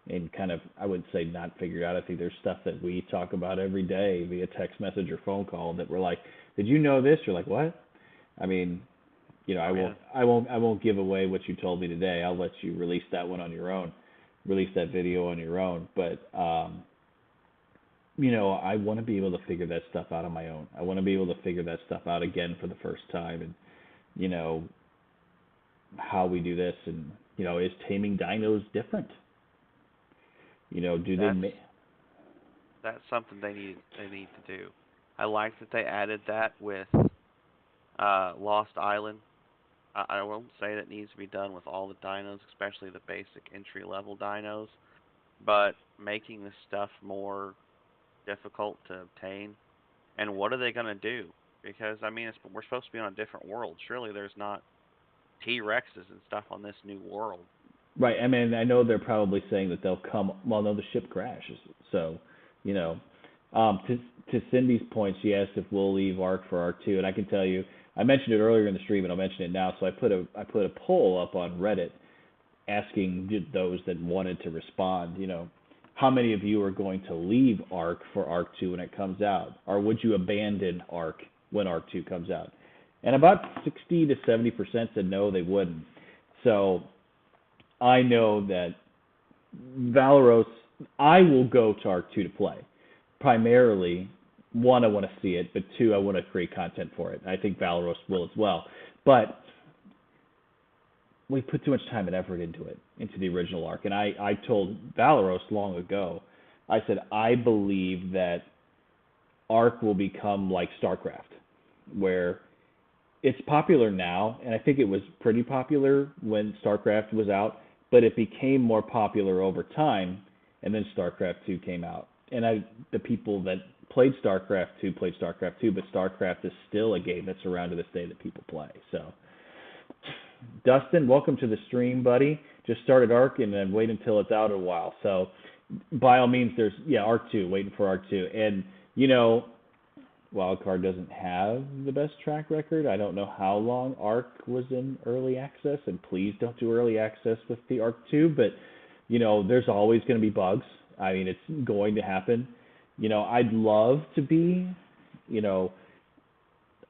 and kind of, I wouldn't say not figured out. I think there's stuff that we talk about every day via text message or phone call that we're like, did you know this? You're like, what? I mean, I Oh won't yeah, give away what you told me today. I'll let you release that one on your own, release that video on your own. But I want to be able to figure that stuff out on my own. I want to be able to figure that stuff out again for the first time, and you know how we do this, and is taming dinos different? Do they? that's that's something they need to do. I like that they added that with Lost Island. I won't say that needs to be done with all the dinos, especially the basic entry level dinos, but making this stuff more difficult to obtain. And what are they going to do? Because I mean, we're supposed to be on a different world. Surely there's not T Rexes and stuff on this new world. Right. I mean, I know they're probably saying that they'll come. Well, no, the ship crashes. So, you know, to Cindy's point, she asked if we'll leave ARK for R2, and I can tell you, I mentioned it earlier in the stream, and I'll mention it now. So I put a poll up on Reddit asking those that wanted to respond. How many of you are going to leave ARK for ARK 2 when it comes out, or would you abandon ARK when ARK 2 comes out. And about 60 to 70% said no, they wouldn't. So I know that Valeros, I will go to ARK 2 to play. Primarily, one, I want to see it, but two, I want to create content for it. I think Valeros will as well. But we put too much time and effort into it, into the original ARK. And I told Valeros long ago, I said, I believe that ARK will become like StarCraft, where it's popular now, and I think it was pretty popular when StarCraft was out, but it became more popular over time, and then StarCraft 2 came out. And the people that played StarCraft 2 played StarCraft 2, but StarCraft is still a game that's around to this day that people play. So, Dustin, welcome to the stream, buddy. Just started ARK and then wait until it's out a while. So, by all means, there's ARK 2, waiting for ARK 2, and Wildcard doesn't have the best track record. I don't know how long ARK was in early access, and please don't do early access with the ARK 2, but, there's always going to be bugs. I mean, it's going to happen. I'd love to be,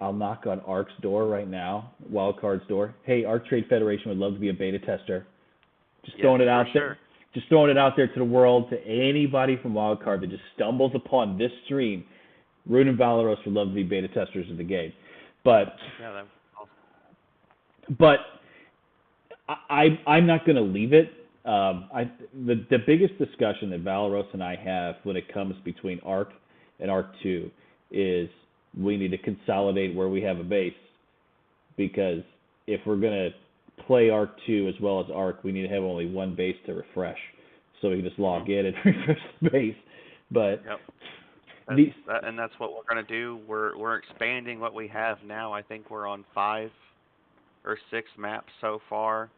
I'll knock on ARK's door right now, Wildcard's door. Hey, ARK Trade Federation would love to be a beta tester. Just throwing it out there. Just throwing it out there to the world, to anybody from Wildcard that just stumbles upon this stream. Rune and Valeros would love to be beta testers of the game. But that's awesome. But I'm not going to leave it. The biggest discussion that Valeros and I have when it comes between ARK and ARK 2 is we need to consolidate where we have a base, because if we're going to play ARK 2 as well as ARK, we need to have only one base to refresh, so we can just log in and refresh the base. But yep. And that's what we're going to do. We're expanding what we have now. I think we're on 5 or 6 maps so far.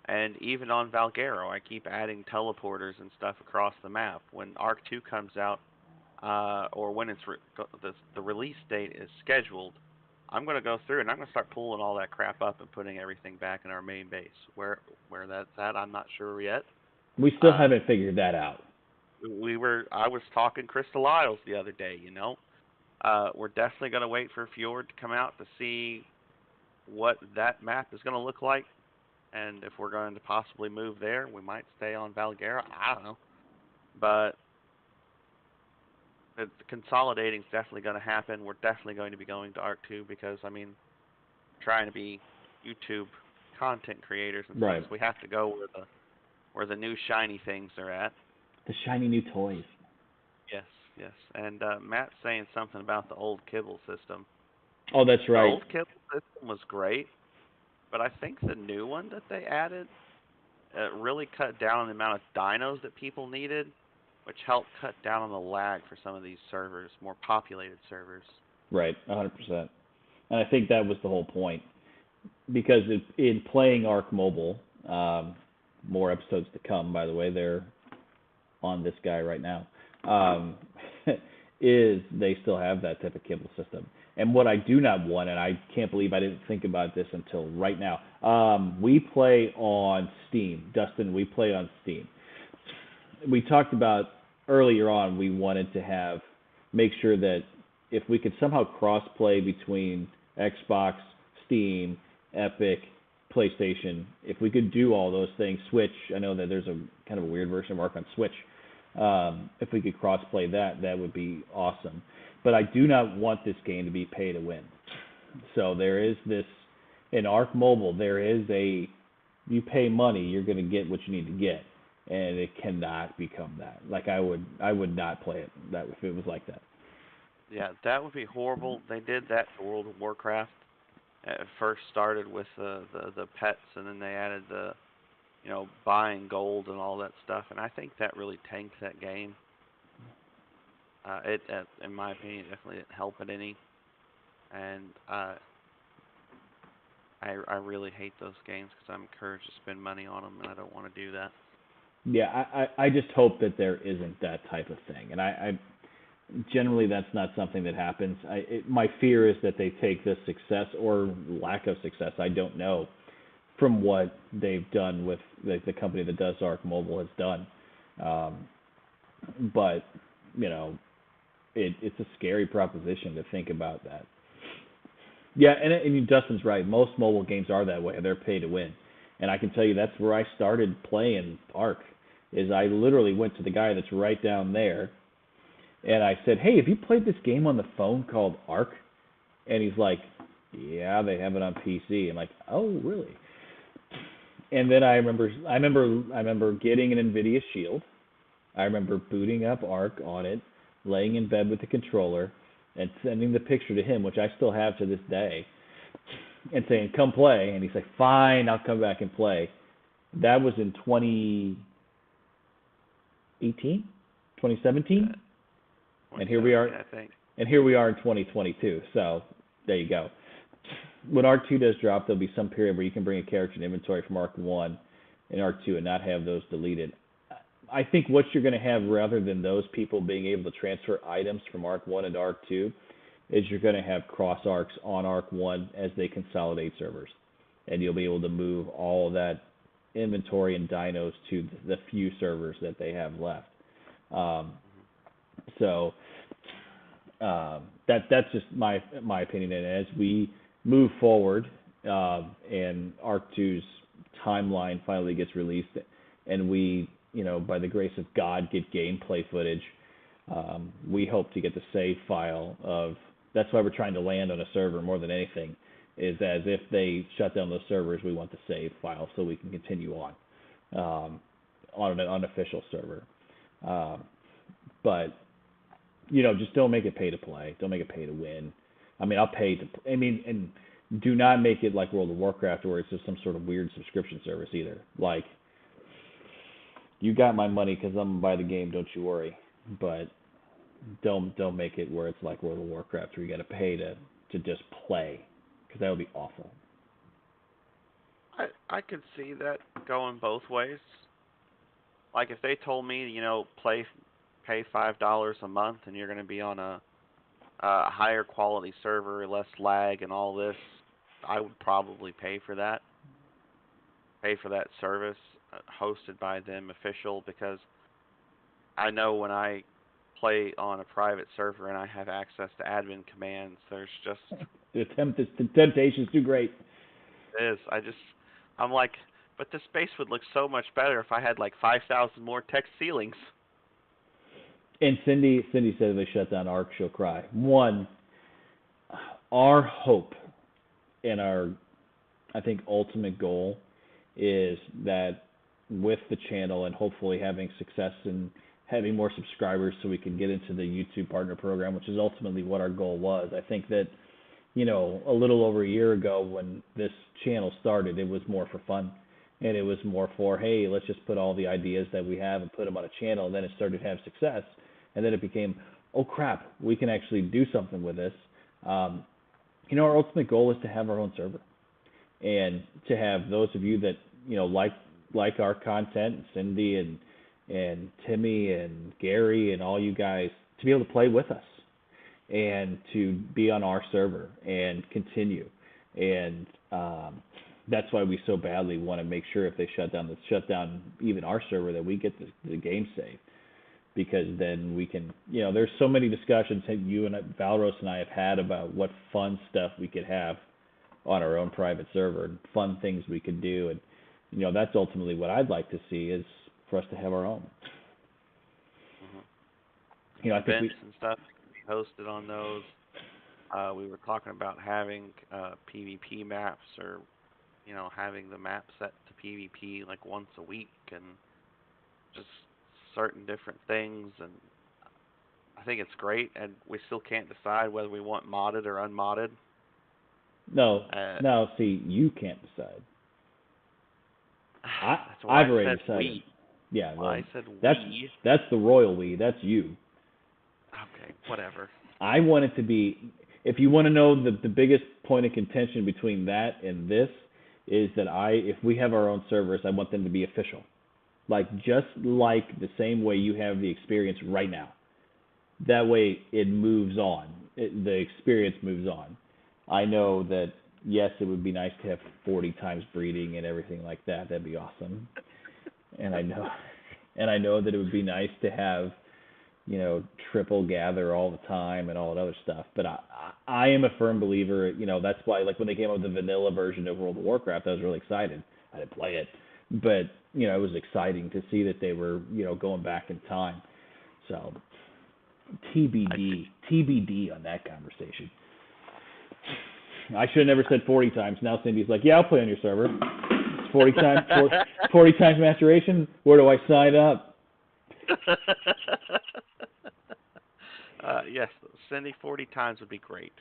And even on Valguero, I keep adding teleporters and stuff across the map. When ARK 2 comes out, or when it's the release date is scheduled, I'm going to go through and I'm going to start pulling all that crap up and putting everything back in our main base. Where that's at, I'm not sure yet. We still haven't figured that out. I was talking Crystal Isles the other day, We're definitely going to wait for Fjord to come out to see what that map is going to look like. And if we're going to possibly move there, we might stay on Valguera. I don't know. But the consolidating is definitely going to happen. We're definitely going to be going to ARK 2 because, trying to be YouTube content creators and stuff, so we have to go where the new shiny things are at. The shiny new toys. Yes. And Matt's saying something about the old kibble system. Oh, that's right. The old kibble system was great, but I think the new one that they added really cut down on the amount of dinos that people needed, which helped cut down on the lag for some of these servers, more populated servers. Right, 100%. And I think that was the whole point. Because in playing ARK Mobile, more episodes to come, by the way, they're on this guy right now, is they still have that type of kibble system. And what I do not want, and I can't believe I didn't think about this until right now, we play on Steam. Dustin, we play on Steam. We talked about earlier on, we wanted to make sure that if we could somehow cross-play between Xbox, Steam, Epic, PlayStation, if we could do all those things, Switch, I know that there's a kind of a weird version of ARK on Switch. If we could cross-play that would be awesome. But I do not want this game to be pay to win. So there is this, in ARK Mobile, there is you pay money, you're going to get what you need to get. And it cannot become that. Like, I would not play it if it was like that. Yeah, that would be horrible. They did that to World of Warcraft. It first started with the pets, and then they added the, buying gold and all that stuff. And I think that really tanked that game. It, in my opinion, definitely didn't help it any. And I really hate those games because I'm encouraged to spend money on them, and I don't want to do that. Yeah, I just hope that there isn't that type of thing. And I generally, that's not something that happens. My fear is that they take the success or lack of success, I don't know, from what they've done with the company that does ARK Mobile has done. But, it's a scary proposition to think about that. Yeah, and Dustin's right. Most mobile games are that way. They're pay to win. And I can tell you that's where I started playing ARK. Is I literally went to the guy that's right down there, and I said, "Hey, have you played this game on the phone called ARK?" And he's like, "Yeah, they have it on PC." I'm like, "Oh, really?" And then I remember getting an Nvidia Shield. I remember booting up ARK on it, laying in bed with the controller, and sending the picture to him, which I still have to this day, and saying, "Come play." And he's like, "Fine, I'll come back and play." That was in 2018, 2017, and here we are, 2017, I think. and here we are in 2022. So there you go. When ARK 2 does drop, there'll be some period where you can bring a character in inventory from ARK 1 and ARK 2 and not have those deleted. I think what you're going to have, rather than those people being able to transfer items from ARK 1 and ARK 2, is you're going to have cross ARKs on ARK 1 as they consolidate servers. And you'll be able to move all of that inventory and dinos to the few servers that they have left. Um, so that's just my opinion. And as we move forward, and ARK 2's timeline finally gets released, and we, by the grace of God, get gameplay footage, we hope to get the save file of. That's why we're trying to land on a server more than anything. Is as if they shut down those servers, we want the save file so we can continue on an unofficial server. But just don't make it pay to play. Don't make it pay to win. I mean, I'll pay to. And do not make it like World of Warcraft, where it's just some sort of weird subscription service either. Like, you got my money because I'm gonna buy the game. Don't you worry. But don't make it where it's like World of Warcraft, where you got to pay to just play, because that would be awful. I could see that going both ways. Like if they told me, pay $5 a month and you're going to be on a higher quality server, less lag and all this, I would probably pay for that. Pay for that service hosted by them, official, because I know when I play on a private server and I have access to admin commands, there's just The temptation's too great. is. I'm like, but this space would look so much better if I had like 5,000 more text ceilings. And Cindy said if they shut down ARK, she'll cry. One, our hope and our, I think, ultimate goal is that with the channel and hopefully having success and having more subscribers so we can get into the YouTube partner program, which is ultimately what our goal was. I think that, a little over a year ago when this channel started, it was more for fun. And it was more for, hey, let's just put all the ideas that we have and put them on a channel. And then it started to have success. And then it became, oh crap, we can actually do something with this. Our ultimate goal is to have our own server. And to have those of you that, like our content, Cindy and Timmy and Gary and all you guys, to be able to play with us and to be on our server and continue. And that's why we so badly want to make sure if they shut down even our server, that we get the game saved. Because then we can, there's so many discussions that you and Valros and I have had about what fun stuff we could have on our own private server and fun things we could do. And, that's ultimately what I'd like to see, is for us to have our own. Mm-hmm. I think events and stuff be hosted on those. We were talking about having PvP maps, or having the map set to PvP like once a week, and just certain different things. And I think it's great, and we still can't decide whether we want modded or unmodded. No, see, you can't decide. I've already said decided. we. Yeah, well, I said we. That's the royal we. That's you. Okay, whatever. I want it to be. If you want to know the biggest point of contention between that and this, is that if we have our own servers, I want them to be official. Just like the same way you have the experience right now. That way it moves on. The experience moves on. I know that, yes, it would be nice to have 40 times breeding and everything like that. That'd be awesome. And I know that it would be nice to have, triple gather all the time and all that other stuff. But I am a firm believer. That's why like when they came out with the vanilla version of World of Warcraft, I was really excited. I didn't play it, but it was exciting to see that they were going back in time. So TBD on that conversation. I should have never said 40 times. Now Cindy's like, yeah, I'll play on your server. It's 40 times maturation. Where do I sign up? Yes, Cindy, 40 times would be great.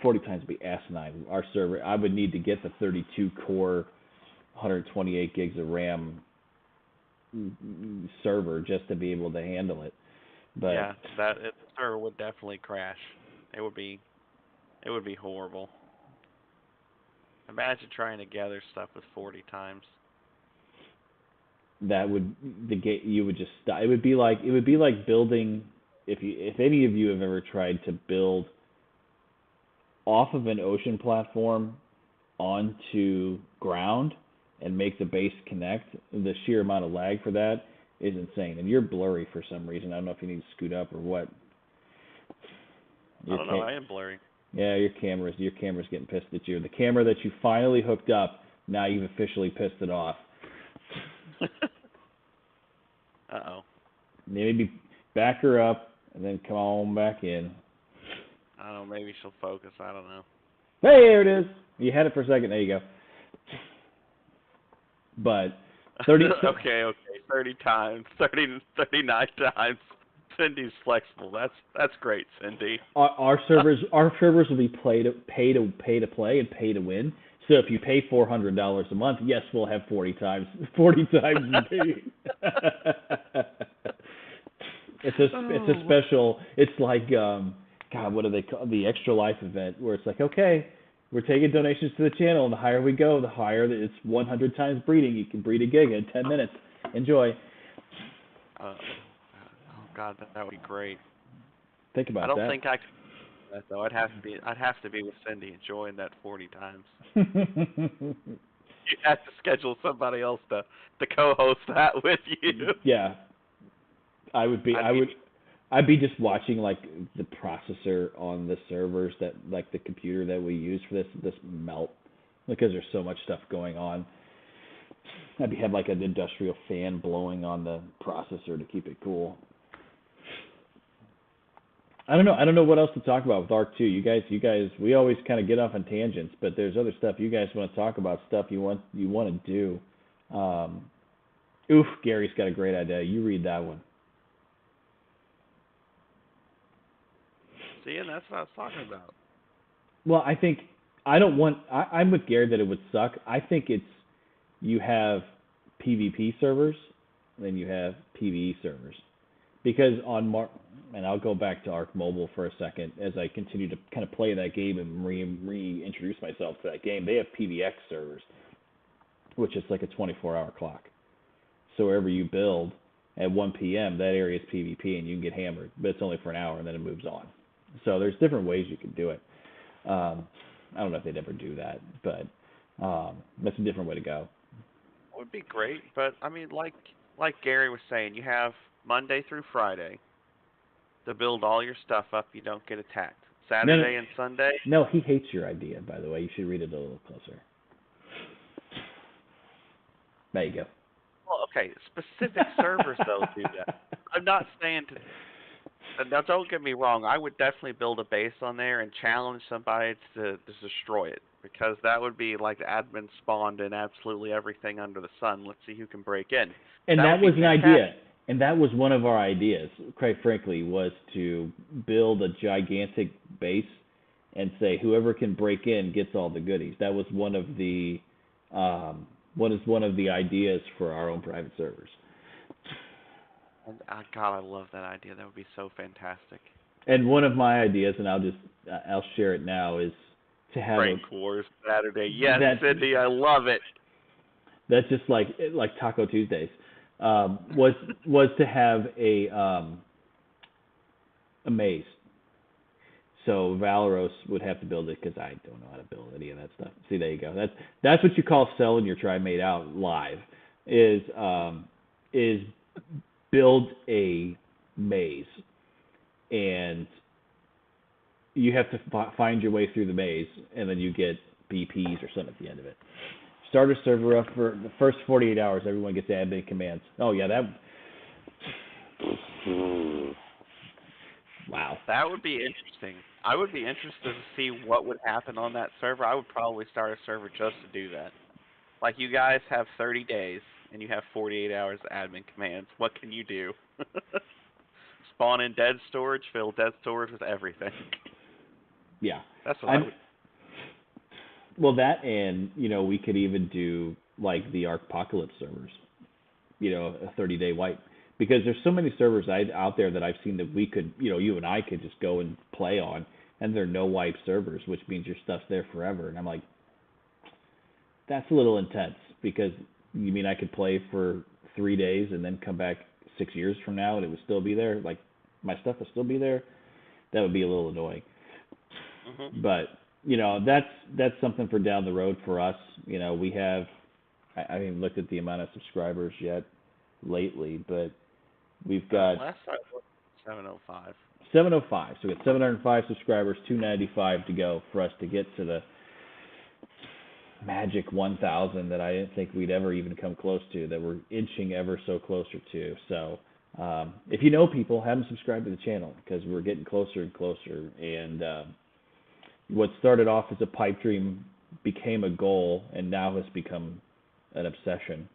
40 times would be asinine. Our server, I would need to get the 32 core, 128 gigs of RAM server just to be able to handle it. But yeah, the server would definitely crash. It would be horrible. Imagine trying to gather stuff with 40 times. That would you would just stop. It would be like building. If any of you have ever tried to build off of an ocean platform onto ground and make the base connect, the sheer amount of lag for that is insane. And you're blurry for some reason. I don't know if you need to scoot up or what. I don't know. I am blurry. Yeah, your camera's getting pissed at you. The camera that you finally hooked up, now you've officially pissed it off. Uh-oh. Maybe back her up and then come on back in. I don't know. Maybe she'll focus. I don't know. Hey, there it is. You had it for a second. There you go. But 30. Okay. 30 times. 39 times. Cindy's flexible. That's great, Cindy. Our servers will be pay to play and pay to win. So if you pay $400 a month, yes, we'll have 40 times. It's a special. It's like God, what do they call the Extra Life event? Where it's like, okay, we're taking donations to the channel, and the higher we go, the higher it's 100 times breeding. You can breed a gig in 10 minutes. Enjoy. Oh God, that would be great. Think about that. I don't think I could do that though. I'd have to be with Cindy enjoying that 40 times. You have to schedule somebody else to co-host that with you. Yeah. I'd be just watching like the processor on the servers that like the computer that we use for this melt because there's so much stuff going on. I'd have like an industrial fan blowing on the processor to keep it cool. I don't know what else to talk about with ARK 2. You guys, we always kind of get off on tangents, but there's other stuff you guys want to talk about, stuff you want to do. Gary's got a great idea. You read that one. See, and that's what I was talking about. Well, I'm with Gary that it would suck. I think it's you have PvP servers, and then you have PvE servers. Because and I'll go back to ARK Mobile for a second as I continue to kind of play that game and reintroduce myself to that game. They have PvX servers, which is like a 24-hour clock. So wherever you build at 1 p.m., that area is PvP and you can get hammered, but it's only for an hour and then it moves on. So there's different ways you can do it. I don't know if they'd ever do that, but that's a different way to go. It would be great, but I mean, like Gary was saying, you have Monday through Friday to build all your stuff up. You don't get attacked. Saturday and Sunday. No, he hates your idea. By the way, you should read it a little closer. There you go. Well, okay, specific servers though do that. I'm not saying to. Now, don't get me wrong. I would definitely build a base on there and challenge somebody to destroy it, because that would be like the admin spawned in absolutely everything under the sun. Let's see who can break in. And that was an idea. And that was one of our ideas, quite frankly, was to build a gigantic base and say whoever can break in gets all the goodies. That was one of the ideas for our own private servers. God, I love that idea. That would be so fantastic. And one of my ideas, and I'll share it now, is to have Prank Wars Saturday. Yes, Cindy, I love it. That's just like Taco Tuesdays. Was to have a maze. So Valeros would have to build it because I don't know how to build any of that stuff. See, there you go. That's what you call selling your tri-made out live. Is build a maze and you have to find your way through the maze, and then you get BPs or something at the end of it. Start a server up for the first 48 hours. Everyone gets admin commands. Oh yeah, that. Wow. That would be interesting. I would be interested to see what would happen on that server. I would probably start a server just to do that. Like, you guys have 30 days, and you have 48 hours of admin commands. What can you do? Spawn in dead storage, fill dead storage with everything. Yeah. That's what I would. Well, that, and we could even do like the ARK Apocalypse servers. A 30-day wipe, because there's so many servers out there that I've seen that we could, you and I could just go and play on, and they're no wipe servers, which means your stuff's there forever. And I'm like, that's a little intense, because you mean I could play for 3 days and then come back 6 years from now and it would still be there? Like, my stuff would still be there? That would be a little annoying. Mm-hmm. But, that's something for down the road for us. We have, I haven't looked at the amount of subscribers yet lately, but we've got Last time it was 705. 705. So we got 705 subscribers, 295 to go for us to get to the magic 1,000 that I didn't think we'd ever even come close to, that we're inching ever so closer to. So if you know people, have them subscribe to the channel, because we're getting closer and closer. And what started off as a pipe dream became a goal, and now has become an obsession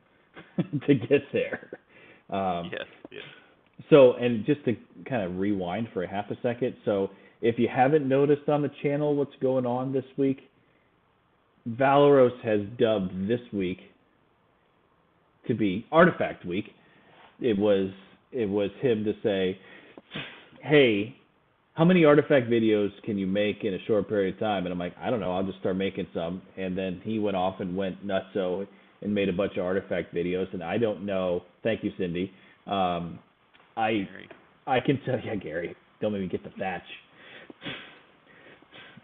to get there. Yes. So, and just to kind of rewind for a half a second, so if you haven't noticed on the channel what's going on this week, Valoros has dubbed this week to be Artifact Week. It was him to say, hey, how many artifact videos can you make in a short period of time? And I'm like, I don't know, I'll just start making some. And then he went off and went nutso and made a bunch of artifact videos. And I don't know, thank you, Cindy. I can tell you, Gary, don't make me get the thatch.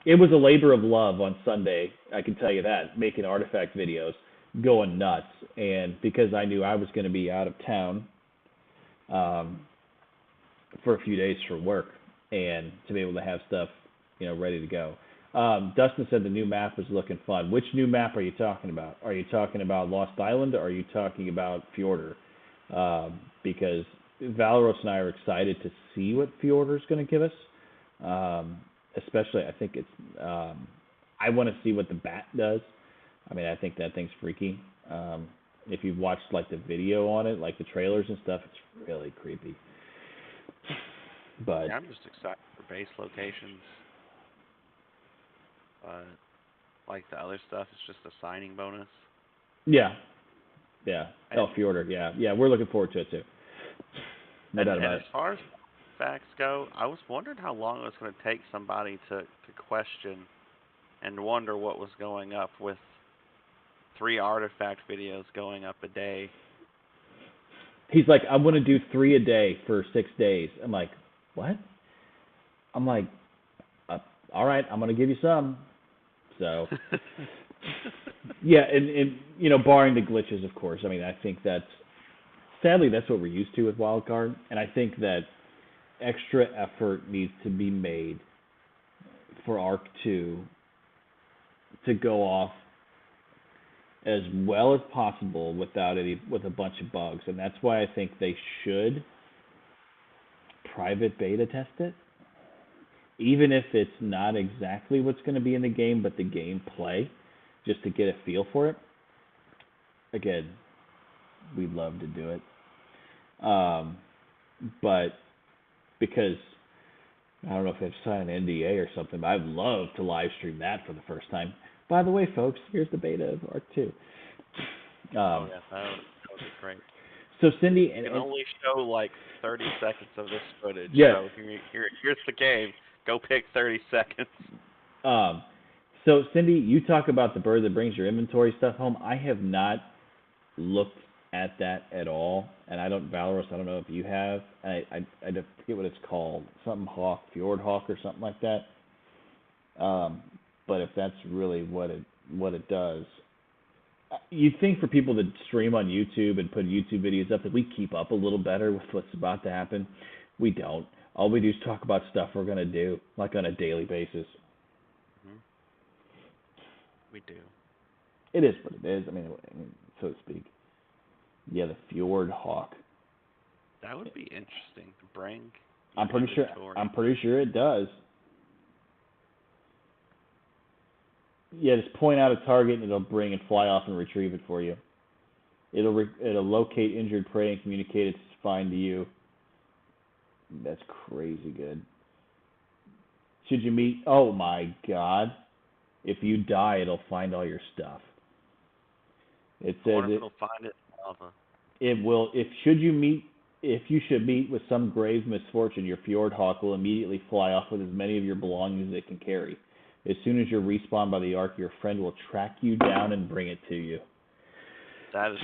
It was a labor of love on Sunday, I can tell you that, making artifact videos, going nuts. And because I knew I was going to be out of town for a few days for work, and to be able to have stuff, ready to go. Dustin said the new map is looking fun. Which new map are you talking about? Are you talking about Lost Island, or are you talking about Fjordur? Because Valoros and I are excited to see what Fjordur is going to give us. Especially, I think it's. I want to see what the bat does. I mean, I think that thing's freaky. If you've watched like the video on it, like the trailers and stuff, it's really creepy. But yeah, I'm just excited for base locations. But like the other stuff, it's just a signing bonus. Yeah. Fjordur. Yeah. We're looking forward to it too. No doubt about it. As far as facts go, I was wondering how long it was going to take somebody to question and wonder what was going up with 3 artifact videos going up a day. He's like, I'm going to do 3 a day for 6 days. I'm like, what? I'm like, all right, I'm going to give you some. So, yeah, and barring the glitches, of course. I mean, I think sadly, that's what we're used to with Wildcard, and I think that extra effort needs to be made for ARK 2 to go off as well as possible with a bunch of bugs, and that's why I think they should private beta test it, even if it's not exactly what's going to be in the game, but the gameplay, just to get a feel for it. Again, we'd love to do it, but because I don't know if they've signed an NDA or something, but I'd love to live stream that for the first time. By the way, folks, here's the beta of ARK 2. Oh, yes, that would be great. So, Cindy... You can only show, like, 30 seconds of this footage. Yeah. So, here's the game. Go pick 30 seconds. So, Cindy, you talk about the bird that brings your inventory stuff home. I have not looked at that at all, and Valoros, I don't know if you have. I forget what it's called. Something Hawk, Fjord Hawk or something like that. But if that's really what it does, you'd think for people that stream on YouTube and put YouTube videos up that we keep up a little better with what's about to happen. We don't. All we do is talk about stuff we're gonna do, like on a daily basis. Hmm. We do. It is what it is. I mean, so to speak. Yeah, the Fjord Hawk. That would be interesting to bring I'm your pretty sure. inventory. I'm pretty sure it does. Yeah, just point out a target and it'll bring and fly off and retrieve it for you. It'll locate injured prey and communicate its find to you. That's crazy good. Should you meet? Oh my God! If you die, it'll find all your stuff. It I says wonder if it'll find it in lava. it will. If you should meet with some grave misfortune, your Fjord Hawk will immediately fly off with as many of your belongings as it can carry. As soon as you're respawned by the ARK, your friend will track you down and bring it to you. That is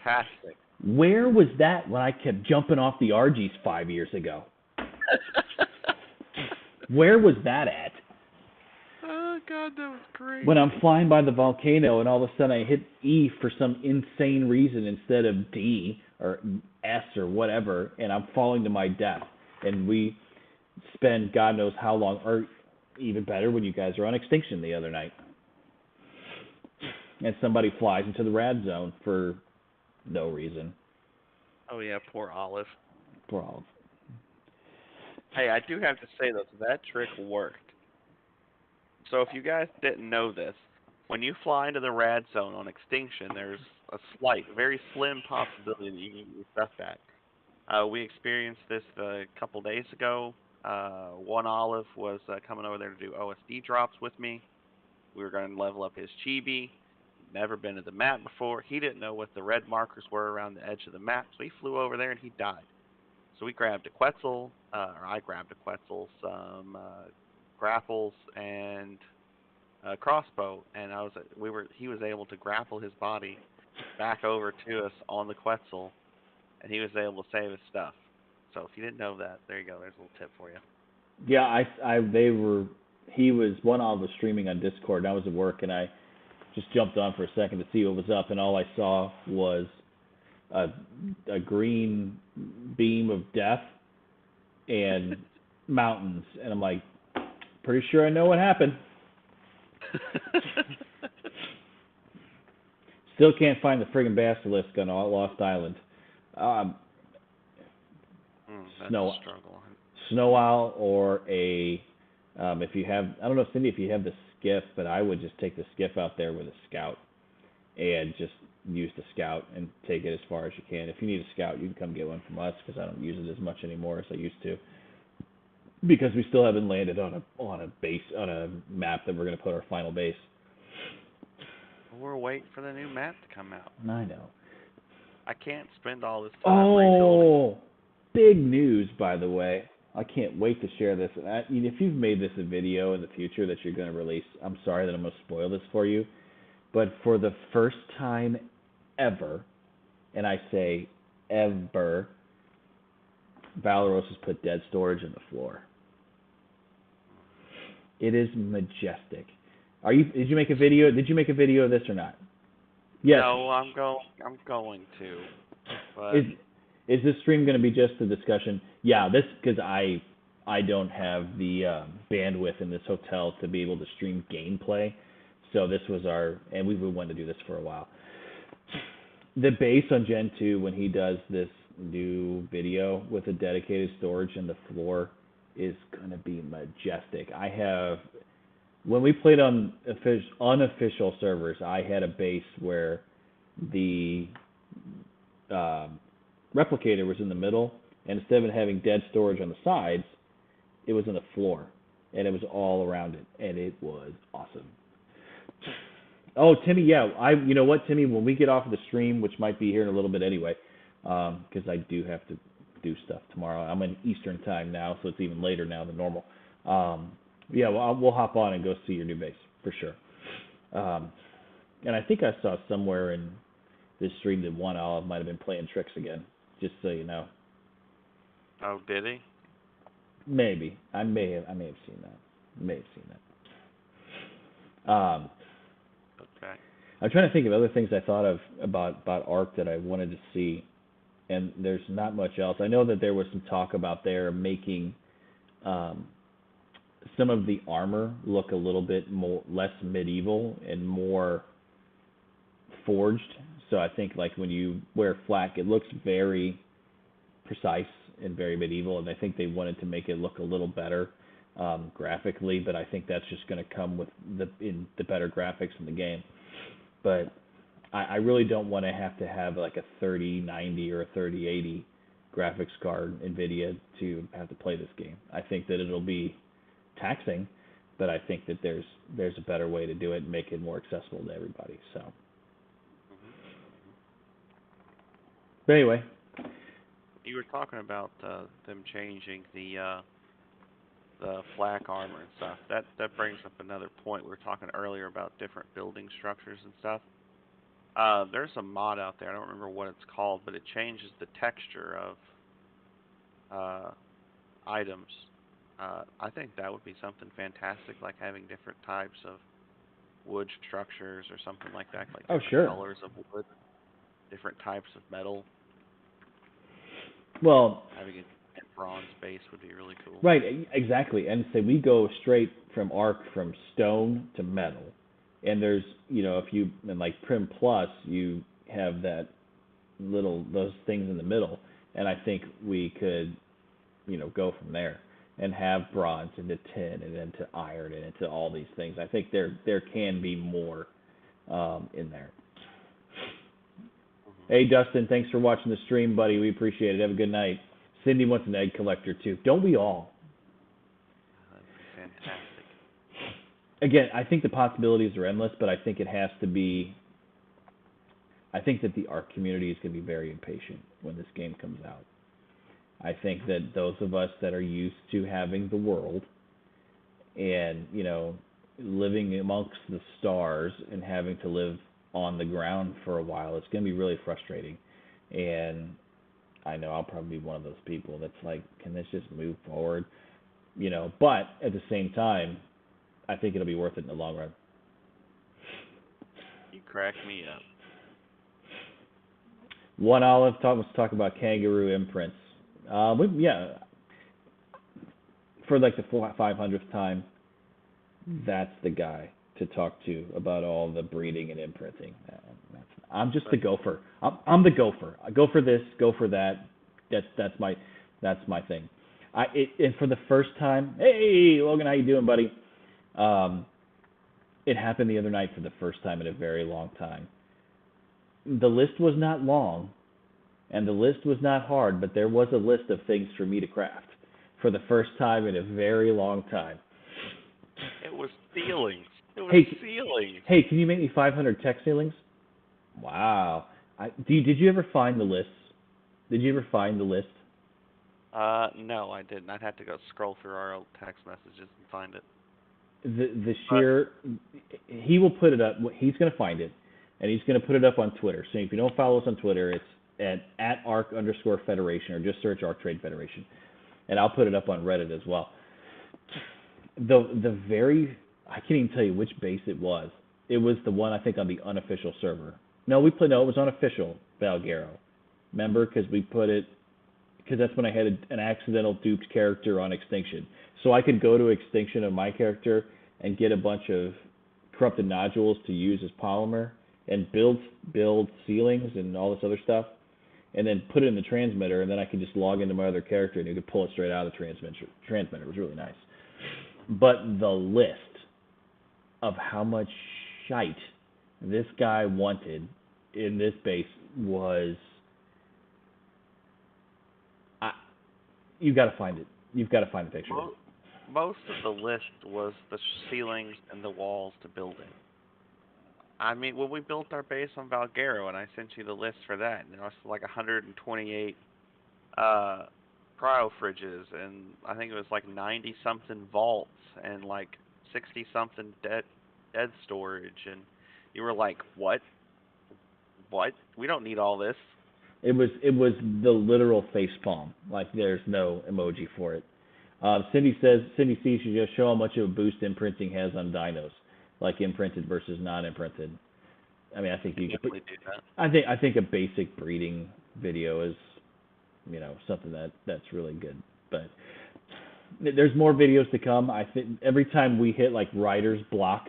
fantastic. Where was that when I kept jumping off the RGs 5 years ago? Where was that at? Oh God, that was great. When I'm flying by the volcano and all of a sudden I hit E for some insane reason instead of D or S or whatever, and I'm falling to my death. And we spend God knows how long, or even better, when you guys are on extinction the other night. And somebody flies into the rad zone for no reason. Oh yeah, poor Olive. Poor Olive. Hey, I do have to say though, that trick worked. So if you guys didn't know this, when you fly into the rad zone on extinction, there's a slight, very slim possibility that you can get your stuff back. We experienced this a couple days ago. One Olive was coming over there to do OSD drops with me. We were going to level up his chibi. Never been to the map before. He didn't know what the red markers were around the edge of the map, so he flew over there and he died. So we grabbed a Quetzal, or I grabbed a Quetzal, some grapples, and a crossbow, and he was able to grapple his body back over to us on the Quetzal, and he was able to save his stuff. So if you didn't know that, there you go. There's a little tip for you. Yeah, he was one of was streaming on Discord, and I was at work, and I just jumped on for a second to see what was up, and all I saw was a green beam of death and mountains, and I'm like, pretty sure I know what happened. Still can't find the friggin' basilisk on Lost Island. That's Snow a struggle. Snow Owl or a if you have, I don't know, Cindy, if you have the skiff, but I would just take the skiff out there with a scout and just use the scout and take it as far as you can. If you need a scout, you can come get one from us because I don't use it as much anymore as I used to, because we still haven't landed on a base, on a map that we're going to put our final base. We're waiting for the new map to come out. I know. I can't spend all this time rebuilding. Big news, by the way. I can't wait to share this. If you've made this a video in the future that you're going to release, I'm sorry that I'm going to spoil this for you. But for the first time ever, and I say ever, Valeros has put dead storage in the floor. It is majestic. Did you make a video? Did you make a video of this or not? Yes. No, I'm going to. But Is this stream going to be just a discussion? Yeah, because I don't have the bandwidth in this hotel to be able to stream gameplay. So this was and we've been wanting to do this for a while. The base on Gen 2, when he does this new video with a dedicated storage in the floor, is going to be majestic. When we played on unofficial servers, I had a base where the replicator was in the middle, and instead of having dead storage on the sides, it was on the floor, and it was all around it, and it was awesome. Oh, Timmy, yeah, you know what, Timmy, when we get off of the stream, which might be here in a little bit anyway, because I do have to do stuff tomorrow. I'm in Eastern time now, so it's even later now than normal. Yeah, well, we'll hop on and go see your new base, for sure. And I think I saw somewhere in this stream that one Olive might have been playing tricks again, just so you know. Oh, did he? Maybe. I may have seen that. Okay. I'm trying to think of other things I thought of about ARK that I wanted to see, and there's not much else. I know that there was some talk about their making um, some of the armor look a little bit less medieval and more forged. So I think like when you wear flak, it looks very precise and very medieval, and I think they wanted to make it look a little better graphically, but I think that's just going to come with the better graphics in the game. But I really don't want to have like a 3090 or a 3080 graphics card NVIDIA to have to play this game. I think that it'll be taxing, but I think that there's a better way to do it and make it more accessible to everybody. So, but anyway, You were talking about them changing the flak armor and stuff. That brings up another point. We were talking earlier about different building structures and stuff. There's a mod out there. I don't remember what it's called, but it changes the texture of items. I think that would be something fantastic, like having different types of wood structures or something like that, like oh different sure. colors of wood, different types of metal. Well, Having a bronze base would be really cool. right, exactly. And say we go straight from ARK from stone to metal. And there's, if you in like Prim Plus, you have those things in the middle, and I think we could, go from there and have bronze into tin and into iron and into all these things. I think there can be more in there. Hey Dustin, thanks for watching the stream, buddy. We appreciate it. Have a good night. Cindy wants an egg collector too. Don't we all? That'd be fantastic. Again, I think the possibilities are endless, but I think it has to be. I think that the ARK community is going to be very impatient when this game comes out. I think that those of us that are used to having the world and, living amongst the stars and having to live on the ground for a while, it's going to be really frustrating. And I know I'll probably be one of those people that's like, can this just move forward? But at the same time, I think it'll be worth it in the long run. You crack me up. One Olive was talking about kangaroo imprints. For like the 500th time, that's the guy to talk to about all the breeding and imprinting. I'm just the gopher. I'm the gopher. I go for this, go for that. That's my thing. And for the first time, hey Logan, how you doing, buddy? It happened the other night for the first time in a very long time. The list was not long, and the list was not hard, but there was a list of things for me to craft for the first time in a very long time. It was ceilings. Ceilings. Hey, can you make me 500 tech ceilings? Wow. Did you ever find the list? Did you ever find the list? No, I didn't. I'd have to go scroll through our old text messages and find it. He will put it up. He's going to find it, and he's going to put it up on Twitter. So if you don't follow us on Twitter, it's at @ARK_Federation, or just search ARK Trade Federation, and I'll put it up on Reddit as well. I can't even tell you which base it was. It was the one I think on the unofficial server. No, it was unofficial Valguero. Remember, because that's when I had an accidental duped character on Extinction. So I could go to Extinction of my character and get a bunch of corrupted nodules to use as polymer and build ceilings and all this other stuff, and then put it in the transmitter, and then I could just log into my other character and you could pull it straight out of the transmitter. It was really nice. But the list of how much shite this guy wanted in this base was... you got to find it. You've got to find the picture. Most of the list was the ceilings and the walls to build it. I mean, when we built our base on Valguero, and I sent you the list for that, and it was like 128 cryo fridges, and I think it was like 90-something vaults, and like 60-something dead storage, and you were like, what? We don't need all this. It was the literal face palm. Like, there's no emoji for it. Cindy C should just show how much of a boost imprinting has on dinos, like imprinted versus non-imprinted. I mean, I think you could do that. I think a basic breeding video is, something that's really good. But there's more videos to come. I think every time we hit like writer's block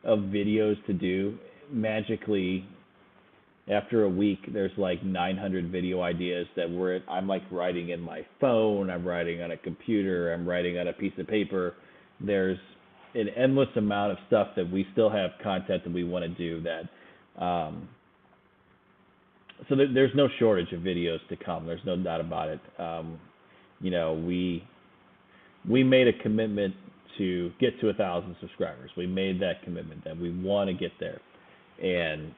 of videos to do, magically after a week there's like 900 video ideas that I'm like writing in my phone, I'm writing on a computer, I'm writing on a piece of paper. There's an endless amount of stuff that we still have content that we want to do that so there's no shortage of videos to come. There's no doubt about it. You know, we made a commitment to get to 1,000 subscribers. We made that commitment that we want to get there, and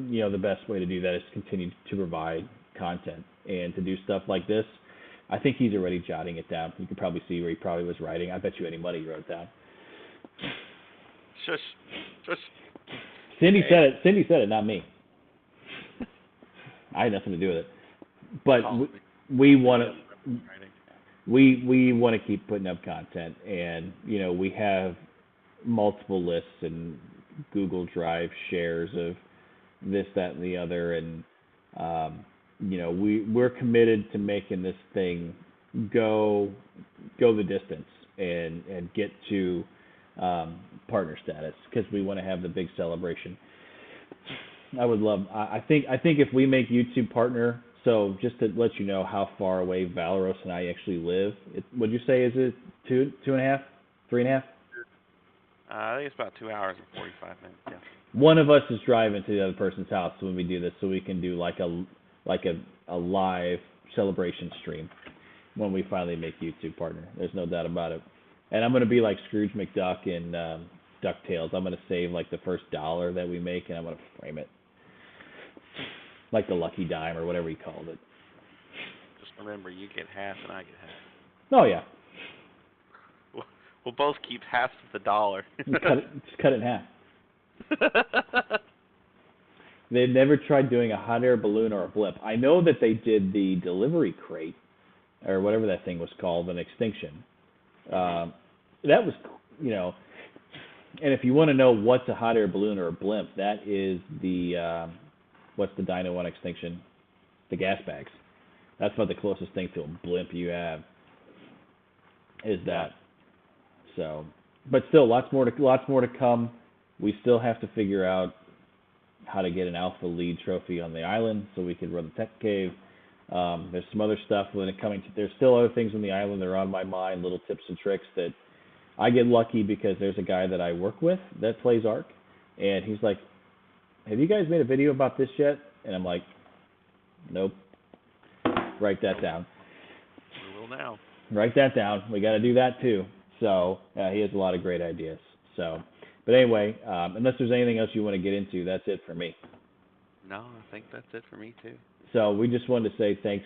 you know the best way to do that is to continue to provide content and to do stuff like this. I think he's already jotting it down. You can probably see where he probably was writing. I bet you any money he wrote it down. Shush. Cindy said it. Cindy said it, not me. I had nothing to do with it. But we want to. We want to keep putting up content, and you know we have multiple lists and Google Drive shares of this, that, and the other, and you know we're committed to making this thing go the distance and get to partner status, because we want to have the big celebration. I think if we make YouTube partner, so just to let you know how far away Valeros and I actually live, would you say, is it 2.5, 3.5? I think it's about 2 hours and 45 minutes. Yeah. One of us is driving to the other person's house when we do this, so we can do like a live celebration stream when we finally make YouTube partner. There's no doubt about it. And I'm going to be like Scrooge McDuck in DuckTales. I'm going to save like the first $1 that we make, and I'm going to frame it like the lucky dime or whatever he called it. Just remember, you get half and I get half. Oh yeah. We'll both keep half of the $1. Just cut it in half. They've never tried doing a hot air balloon or a blip. I know that they did the delivery crate, or whatever that thing was called, an extinction. That was, you know, and if you want to know what's a hot air balloon or a blimp, that is the, what's the Dino One extinction? The gas bags. That's about the closest thing to a blimp you have, is that. So, but still, lots more to come. We still have to figure out how to get an alpha lead trophy on the island so we can run the tech cave. There's some other stuff when it coming to. There's still other things on the island that are on my mind, little tips and tricks that I get lucky because there's a guy that I work with that plays ARK, and he's like, "Have you guys made a video about this yet?" And I'm like, "Nope." Write that down. We will now. Write that down. We got to do that too. So he has a lot of great ideas. So, but anyway, unless there's anything else you want to get into, that's it for me. No, I think that's it for me too. So we just wanted to say thanks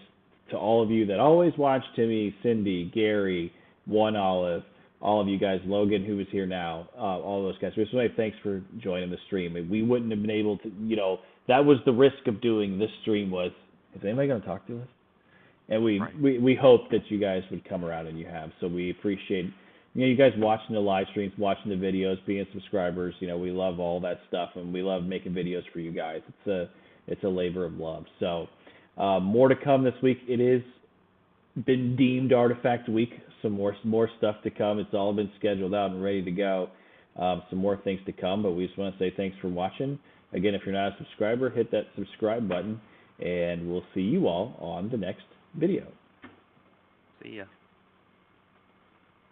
to all of you that always watch, Timmy, Cindy, Gary, One Olive, all of you guys, Logan, who is here now, all those guys. We just want to say thanks for joining the stream. We wouldn't have been able to, you know, that was the risk of doing this stream, was, is anybody going to talk to us? And we hope that you guys would come around, and you have. So we appreciate, you know, you guys watching the live streams, watching the videos, being subscribers. You know, we love all that stuff, and we love making videos for you guys. It's a labor of love. So more to come this week. It is been deemed Artifact Week. Some more stuff to come. It's all been scheduled out and ready to go. Some more things to come, but we just want to say thanks for watching. Again, if you're not a subscriber, hit that subscribe button, and we'll see you all on the next video. See ya.